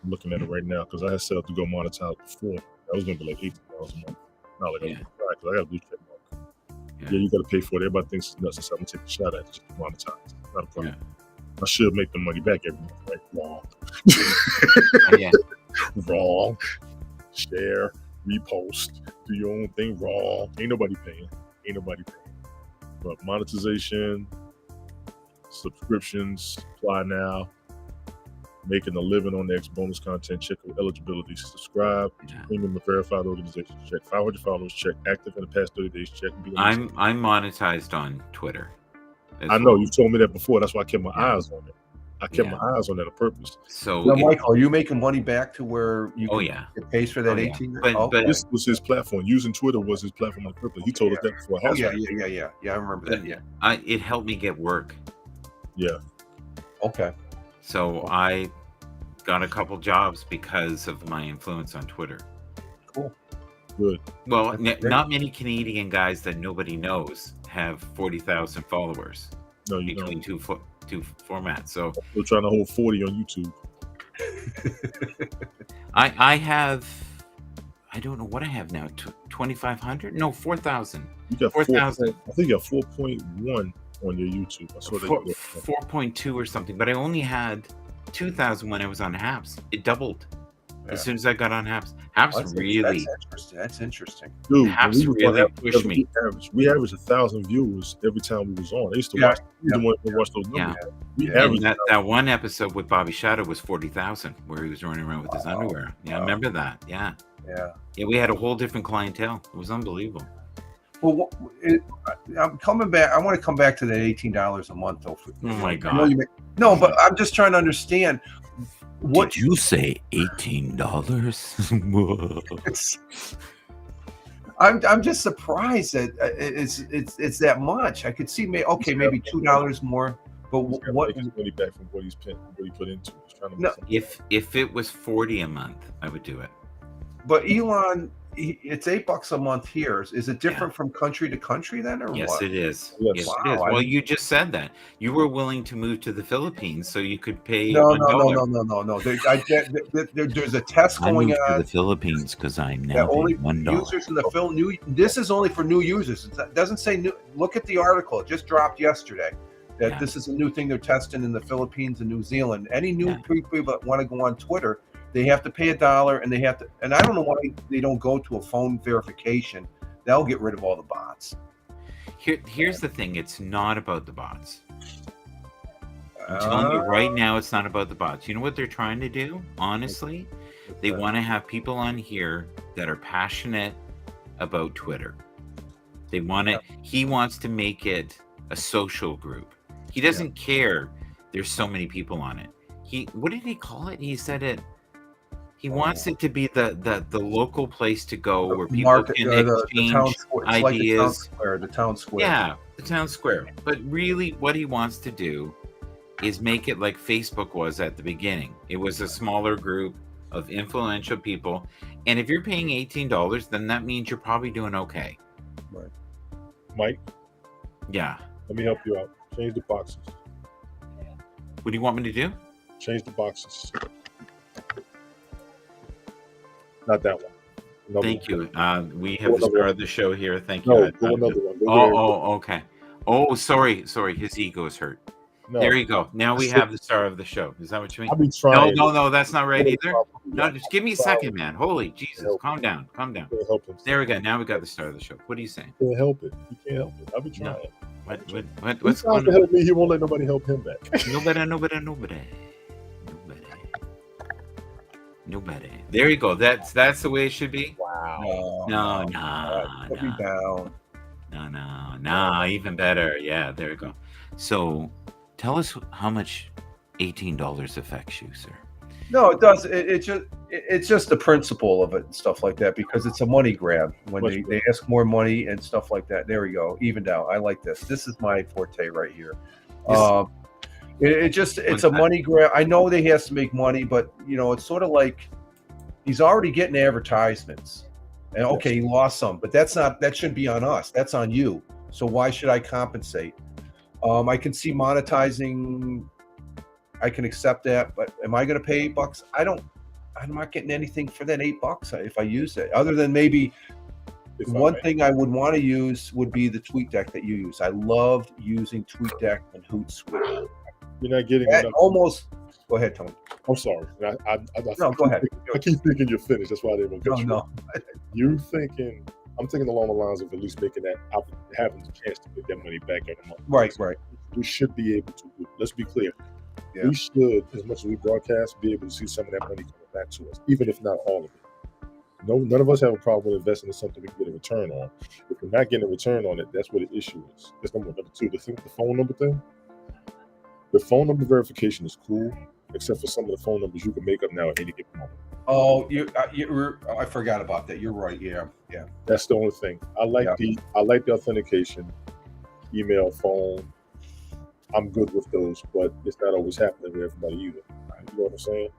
I'm looking at it right now because I had set up to go monetize before. That was going to be like $18 a month. Not like because I got a blue check mark. Yeah, you got to pay for it. Everybody thinks it's nuts, so I'm gonna take a shot at it just to monetize. Not a problem. I should make the money back every month, right? Long. Yeah. Wrong. Share, repost, do your own thing. Wrong. Ain't nobody paying. But monetization, subscriptions, apply now. Making a living on the X bonus content. Check your eligibility. Subscribe. Yeah. Premium and verified organization. Check 500 followers. Check active in the past 30 days. Check. I'm monetized on Twitter. I know you told me that before. That's why I kept my Yeah. eyes on it. I kept my eyes on that on purpose. So Now, Michael, are you making money back to where you Oh can yeah. get pays for that Oh, yeah. 18? But- okay. This was his platform. Using Twitter was his platform on purpose. He told us that before. Oh yeah. I remember that. Yeah. It helped me get work. Yeah. Okay. So I got a couple jobs because of my influence on Twitter. Cool. Good. Well, That's great. not many Canadian guys that nobody knows have 40,000 followers No, you between two formats. So We're trying to hold 40 on YouTube. I have, I don't know what I have now, 2,500? No, 4,000. You got 4,000. I think you got 4.1 on your YouTube. I saw that. 4.2 or something, but I only had 2,000 when I was on Haps. It doubled as soon as I got on Haps. Haps really, That's interesting. Dude, Haps when we was on really Haps, pushed me. We averaged 1,000 viewers every time we was on. They used to Yeah, watch. We didn't want to watch those numbers. We Yeah. And averaged. that one episode with Bobby Shadow was 40,000, where he was running around with his Wow. underwear. Yeah, I Wow. remember that. Yeah, we had a whole different clientele. It was unbelievable. Well, I'm coming back. I want to come back to that $18 a month, though. Oh my I know God! you no, but I'm just trying to understand what Did you say $18? it's. I'm just surprised that it's that much. I could see maybe $2 more, but He's gotta what? make his money back from what he put into it. He's trying to make No. something. If it was 40 a month, I would do it. But Elon, it's $8 a month here. Is it different from country to country then, or Yes, what? it is. Yes. Yes, Wow, it is. I Well, didn't- you just said that you were willing to move to the Philippines so you could pay No. $1. There's a test going on. Philippines because I'm That only users in the new. This is only for new users. It doesn't say new. Look at the article. It just dropped yesterday. That Yeah. this is a new thing they're testing in the Philippines and New Zealand. Any new Yeah. people that want to go on Twitter, they have to pay $1, and they have to. And I don't know why they don't go to a phone verification. That'll get rid of all the bots. Here's the thing: it's not about the bots. I'm telling you right now, it's not about the bots. You know what they're trying to do? Honestly, they want to have people on here that are passionate about Twitter. They want to. He wants to make it a social group. He doesn't care. There's so many people on it. What did he call it? He said it. He wants it to be the local place to go where people can exchange town square. It's ideas. like the town square. Yeah, the town square. But really, what he wants to do is make it like Facebook was at the beginning. It was a smaller group of influential people. And if you're paying $18, then that means you're probably doing okay. Mike, Yeah. let me help you out. Change the boxes. What do you want me to do? Change the boxes. Not that one. Another Thank one. you. We have the star of the show here. Thank you. No, go another one. Okay. Oh, sorry. His ego is hurt. No. There you go. Now we have the star of the show. Is that what you mean? I've been trying. No, that's not right either. No, just give me a second, man. Holy Jesus. Calm down. Can't help him. There we go. Now we got the star of the show. What are you saying? Can't help it. He can't help it. I've been No. trying. What's He's trying going to on? help me. He won't let nobody help him back. Nobody. There you go. That's the way it should be. Wow. No. Put me down. No. Even better. Yeah, there you go. So, tell us how much $18 affects you, sir. No, it does. It's just the principle of it and stuff like that, because it's a money grab when they ask more money and stuff like that. There we go, evened out. I like this. This is my forte right here. It's a money grab. I know that he has to make money, but it's sort of like he's already getting advertisements. And okay, he lost some, but that shouldn't be on us. That's on you. So why should I compensate? I can see monetizing. I can accept that, but am I going to pay $8? I'm not getting anything for that $8 if I use it, other than maybe one thing I would want to use would be the TweetDeck that you use. I loved using TweetDeck and Hootsuite. You're not getting That enough. almost Go ahead, Tony. I'm sorry. No, go ahead. I keep thinking you're finished. That's why they won't get you. No. I'm thinking along the lines of at least making that, having the chance to get that money back every month. Right. We should be able to. Let's be clear. Yeah. We should, as much as we broadcast, be able to see some of that money coming back to us, even if not all of it. No, none of us have a problem with investing in something we can get a return on. If we're not getting a return on it, that's what the issue is. That's number two. The phone number thing. The phone number verification is cool, except for some of the phone numbers you can make up now at any given moment. Oh, I forgot about that. You're right. Yeah. That's the only thing. I like the authentication, email, phone. I'm good with those, but it's not always happening with everybody either. You know what I'm saying?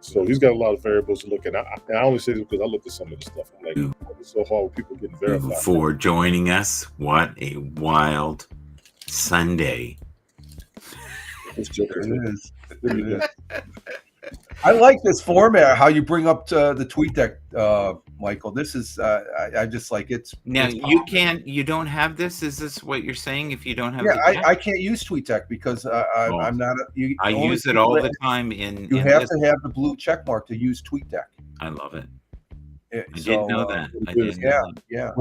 So he's got a lot of variables to look at. I only say this because I looked at some of this stuff. I'm like, it's so hard with people getting verified. For joining us, what a wild Sunday. It is. I like this format, how you bring up the TweetDeck, Michael. This is, I just like it's. Now, you don't have this? Is this what you're saying? If you don't have I can't use TweetDeck because I'm not. I use it all the time. You have to have the blue check mark to use TweetDeck. I love it. I didn't know that. I didn't know that. Yeah.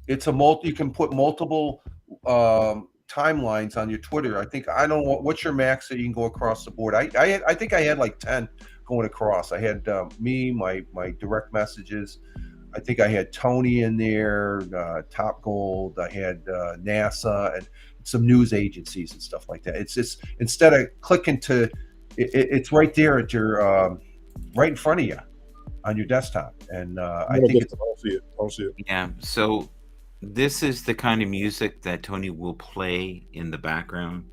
It's you can put multiple timelines on your Twitter. I don't know what's your max that you can go across the board. I think I had like 10 going across. I had me, my direct messages. I think I had Tony in there, Top Gold. I had NASA and some news agencies and stuff like that. It's just, instead of clicking to, it's right there at your right in front of you on your desktop. And I think it's. I don't see it. Yeah. So this is the kind of music that Tony will play in the background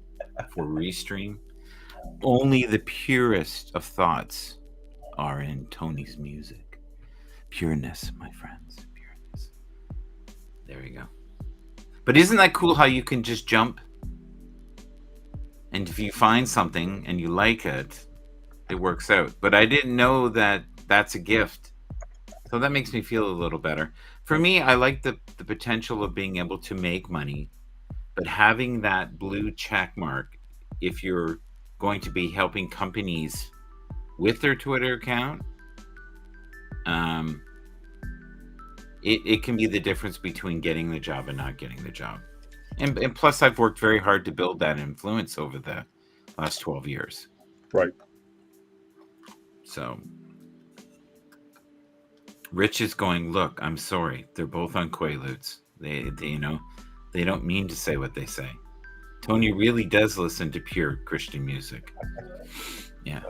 for Restream. Only the purest of thoughts are in Tony's music. Pureness, my friends. Pureness. There we go. But isn't that cool how you can just jump? And if you find something and you like it, it works out. But I didn't know that that's a gift. So that makes me feel a little better. For me, I like the potential of being able to make money, but having that blue check mark, if you're going to be helping companies with their Twitter account, it can be the difference between getting the job and not getting the job. And plus, I've worked very hard to build that influence over the last 12 years. Right. So Rich is going, look, I'm sorry. They're both on Quaaludes. They they don't mean to say what they say. Tony really does listen to pure Christian music. Yeah.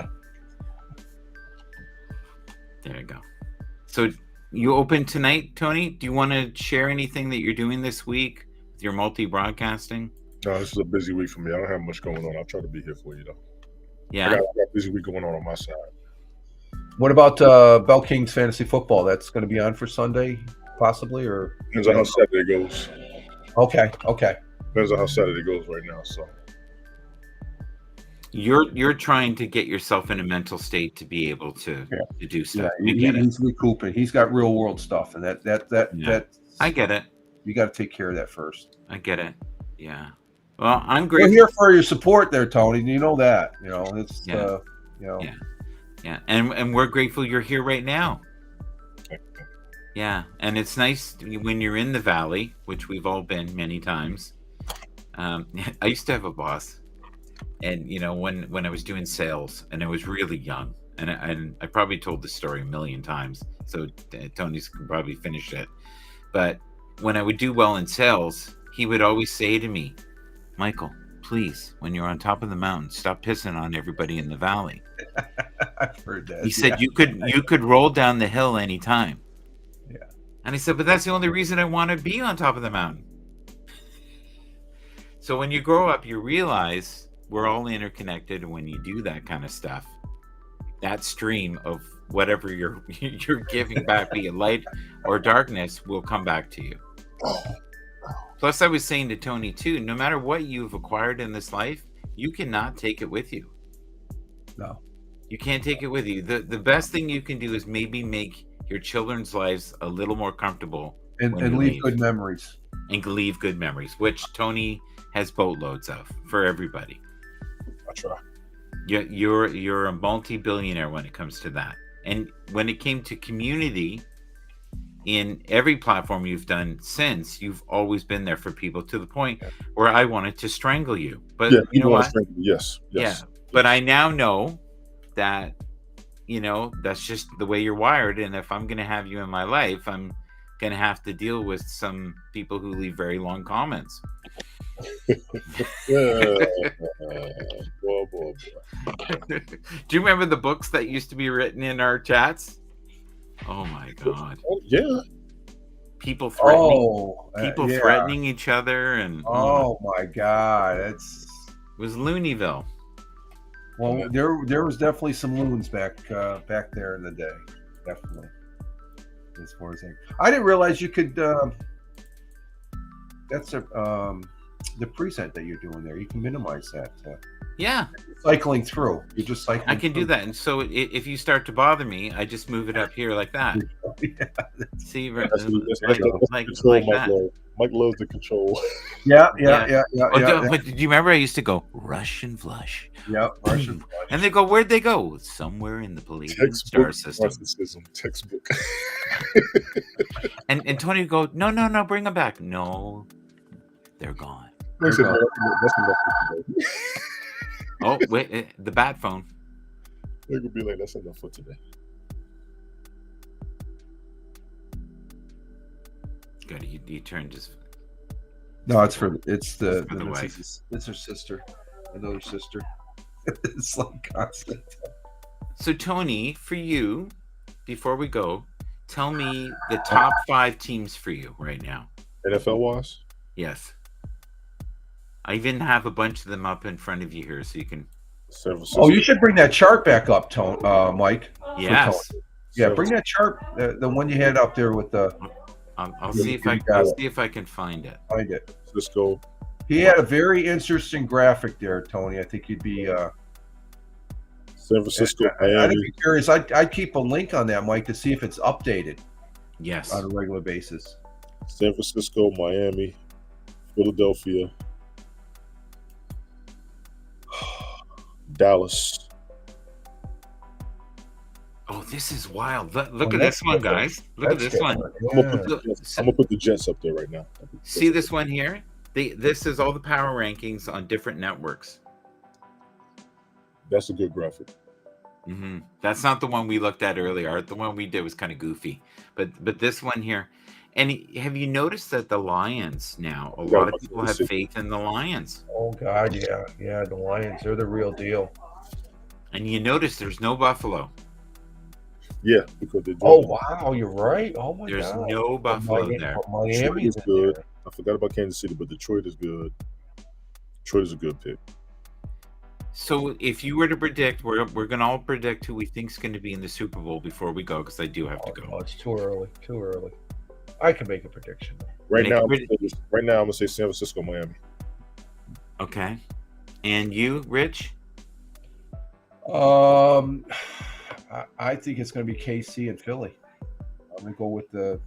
There you go. So you open tonight, Tony? Do you want to share anything that you're doing this week with your multi-broadcasting? No, this is a busy week for me. I don't have much going on. I'll try to be here for you, though. Yeah. I got a busy week going on my side. What about Bell Kings Fantasy Football? That's going to be on for Sunday, possibly, or depends on how Saturday goes. Okay. Depends on how Saturday goes right now. So you're trying to get yourself in a mental state to be able to do stuff. Yeah, he's recouping. He's got real world stuff, and that I get it. You got to take care of that first. I get it. Yeah. Well, I'm grateful. We're here for your support, there, Tony. You know that. It's Yeah, and we're grateful you're here right now. Yeah, and it's nice when you're in the valley, which we've all been many times. I used to have a boss, and when I was doing sales, and I was really young, and I probably told the story a million times, so Tony's can probably finish it. But when I would do well in sales, he would always say to me, Michael, please, when you're on top of the mountain, stop pissing on everybody in the valley. I've heard that. He said you could roll down the hill anytime. Yeah. And I said, but that's the only reason I want to be on top of the mountain. So when you grow up, you realize we're all interconnected, and when you do that kind of stuff, that stream of whatever you're giving back, be it light or darkness, will come back to you. Plus, I was saying to Tony too, no matter what you've acquired in this life, you cannot take it with you. No. You can't take it with you. The best thing you can do is maybe make your children's lives a little more comfortable. And leave good memories. And leave good memories, which Tony has boatloads of for everybody. I try. You're a multi-billionaire when it comes to that. And when it came to community, in every platform you've done since, you've always been there for people to the point where I wanted to strangle you. But Yeah, you know what? Yes. Yeah. But I now know that, that's just the way you're wired. And if I'm going to have you in my life, I'm going to have to deal with some people who leave very long comments. Boy. Do you remember the books that used to be written in our chats? Oh my God. Yeah. People threatening yeah. threatening each other, and oh my God, it was Looneyville. Well, there was definitely some loons back there in the day, definitely. As far as I didn't realize you could. That's the present that you're doing there. You can minimize that. Yeah, cycling through. You're just cycling. I can do that, and so if you start to bother me, I just move it up here like that. Yeah. See, like that. Mike loves the control. Yeah. But did you remember I used to go Russian flush? Yeah, Russian flush. And they go, where'd they go? Somewhere in the Palladian star system. Textbook. and Tony would go, no, bring them back. No, they're gone. Oh, wait, the bat phone. It could be like, that's enough for today. Good, you turned his. No, it's the wife. It's her sister, another sister. It's like constant. So Tony, for you, before we go, tell me the top 5 teams for you right now. NFL wise? Yes. I even have a bunch of them up in front of you here, so you can. Oh, you should bring that chart back up, Mike. Yes. Yeah, bring that chart, the one you had up there with the. I'll see if I can find it. Find it. Cisco. He had a very interesting graphic there, Tony. I think you'd be. San Francisco, Miami. I'd be curious. I'd keep a link on that, Mike, to see if it's updated. Yes. On a regular basis. San Francisco, Miami, Philadelphia, Dallas. Oh, this is wild. Look at this one, guys. Look at this one. I'm gonna put the Jets up there right now. See this one here? This is all the power rankings on different networks. That's a good graphic. Mm-hmm. That's not the one we looked at earlier. The one we did was kind of goofy, but this one here. And have you noticed that the Lions now? A lot of people have faith in the Lions. Oh God, yeah. The Lions, they're the real deal. And you notice there's no Buffalo. Yeah, because they're. Oh wow, you're right. Oh my God, there's no Buffalo there. Miami is good. There. I forgot about Kansas City, but Detroit is good. Detroit is a good pick. So if you were to predict, we're going to all predict who we think is going to be in the Super Bowl before we go, because I do have to go. Oh, it's too early. I can make a prediction. Right now, I'm going to say San Francisco, Miami. Okay. And you, Rich? I think it's going to be KC and Philly. I'm going to go with the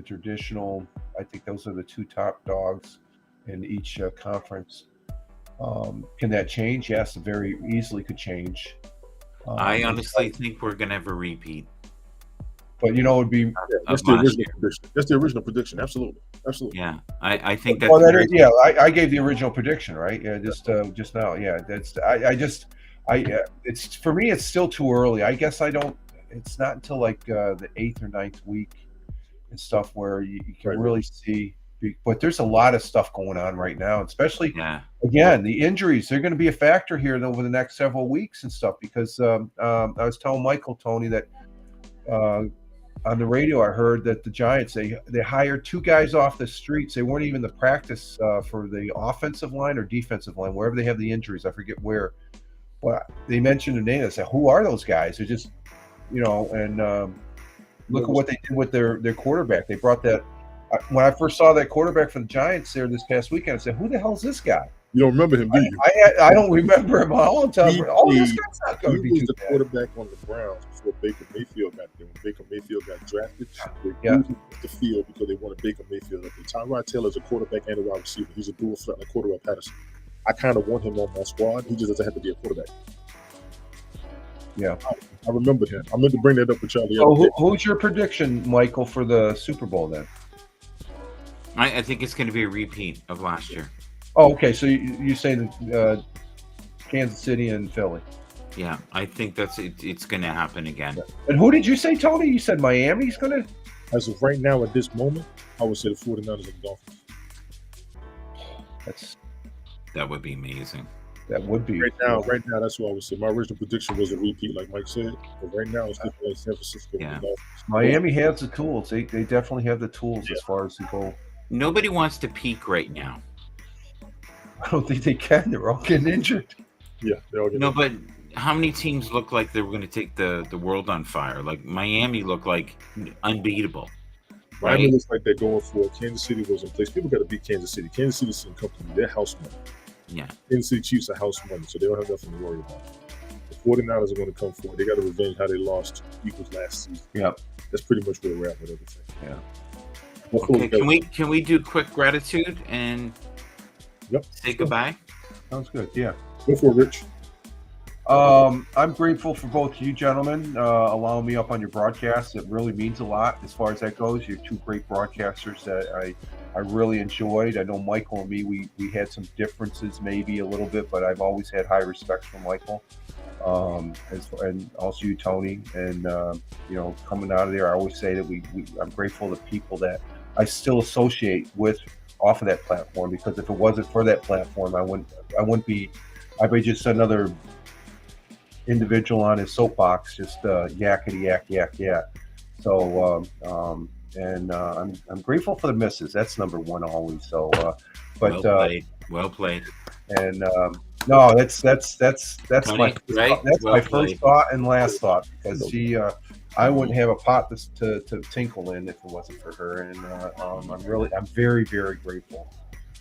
traditional. I think those are the 2 top dogs in each conference. Can that change? Yes, it very easily could change. I honestly think we're going to have a repeat. But it would be that's the original prediction. Absolutely. Yeah, I think that's. Well, that is, yeah. I gave the original prediction, right? Yeah, just now. Yeah, that's. It's for me. It's still too early. I guess I don't. It's not until like the 8th or 9th week and stuff where you can really see. But there's a lot of stuff going on right now, especially again the injuries. They're going to be a factor here over the next several weeks and stuff. Because I was telling Michael, Tony, that on the radio I heard that the Giants they hired 2 guys off the streets. They weren't even the practice for the offensive line or defensive line, wherever they have the injuries. I forget where. Well, they mentioned the name. I said, "Who are those guys?" They're just, and look at what they did with their quarterback. They brought that. When I first saw that quarterback for the Giants there this past weekend, I said, "Who the hell is this guy?" You don't remember him, do you? I don't remember him. All the time. This guy's not going to be the quarterback on the Browns before Baker Mayfield got there. When Baker Mayfield got drafted, they used him off the field because they wanted Baker Mayfield up there. Tyrod Taylor is a quarterback and a wide receiver. He's a dual threat like quarterback Patterson. I kind of want him on my squad. He just doesn't have to be a quarterback. Yeah. I remember that. I meant to bring that up with y'all the So other day. who's your prediction, Michael, for the Super Bowl then? I think it's going to be a repeat of last year. Oh, okay. So you say that Kansas City and Philly. Yeah, I think that's it. It's going to happen again. And who did you say, Tony? You said Miami's going to? As of right now, at this moment, I would say the 49ers and the Dolphins. That would be amazing. That would be. Right now, that's what I would say. My original prediction was a repeat, like Mike said. But right now, it's just like San Francisco and the Dolphins. Miami has the tools. They definitely have the tools as far as the goal. Nobody wants to peak right now. I don't think they can. They're all getting injured. Yeah, they're all getting No, but how many teams look like they were going to take the world on fire? Like Miami looked like unbeatable. Miami Right? looks like they're going for it. Kansas City was in place. People got to beat Kansas City. Kansas City's some company. They're house money. Yeah. Kansas City Chiefs are house money, so they don't have nothing to worry about. The 49ers are going to come forward. They got to revenge how they lost to Eagles last season. Yep. That's pretty much where we're at with everything. Yeah. Okay, can we do quick gratitude and say goodbye? Sounds good. Yeah. Go for it, Rich. I'm grateful for both you gentlemen allowing me up on your broadcast. It really means a lot as far as that goes. You're two great broadcasters that I really enjoyed. I know Michael and me, we had some differences maybe a little bit, but I've always had high respect for Michael. And also you, Tony. And, coming out of there, I always say that I'm grateful to people that I still associate with off of that platform, because if it wasn't for that platform, I'd be just another individual on his soapbox, just yakety yak. So I'm grateful for the misses. That's number one always. So Well played. And no, that's Tony, my right? my first thought and last thought, because she I wouldn't have a pot to tinkle in if it wasn't for her. And I'm very, very grateful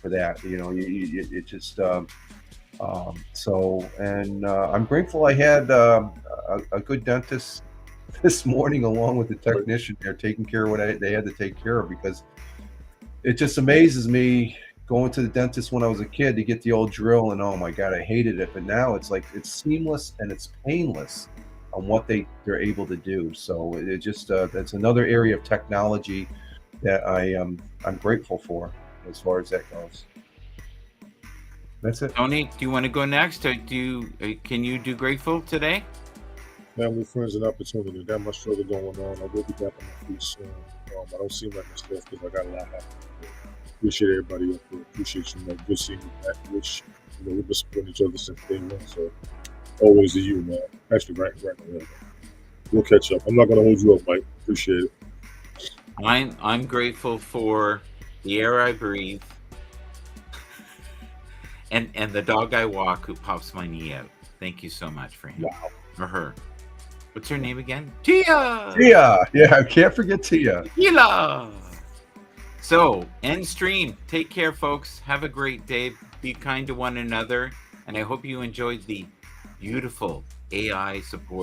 for that. It just I'm grateful I had a good dentist this morning, along with the technician there, taking care of what they had to take care of, because it just amazes me going to the dentist when I was a kid to get the old drill, and oh my God, I hated it. But now it's like it's seamless and it's painless on what they're able to do. So it just that's another area of technology that I'm grateful for as far as that goes. That's it. Tony, do you want to go next? Or can you do grateful today? Family, friends, and opportunity. Got my struggle going on. I will be back on my feet soon. I don't seem like myself because I got a lot happening. Appreciate everybody up there. Appreciate you, man. Good seeing you back. Which, we've been supporting each other since day one. So always to you, man. Actually, right away. We'll catch up. I'm not gonna hold you up, Mike. Appreciate it. I'm grateful for the air I breathe. And the dog I walk who pops my knee out. Thank you so much for him. Wow. Or her. What's her name again? Tia! Tia! Yeah, I can't forget Tia. Tila! So, end stream. Take care, folks. Have a great day. Be kind to one another. And I hope you enjoyed the beautiful AI support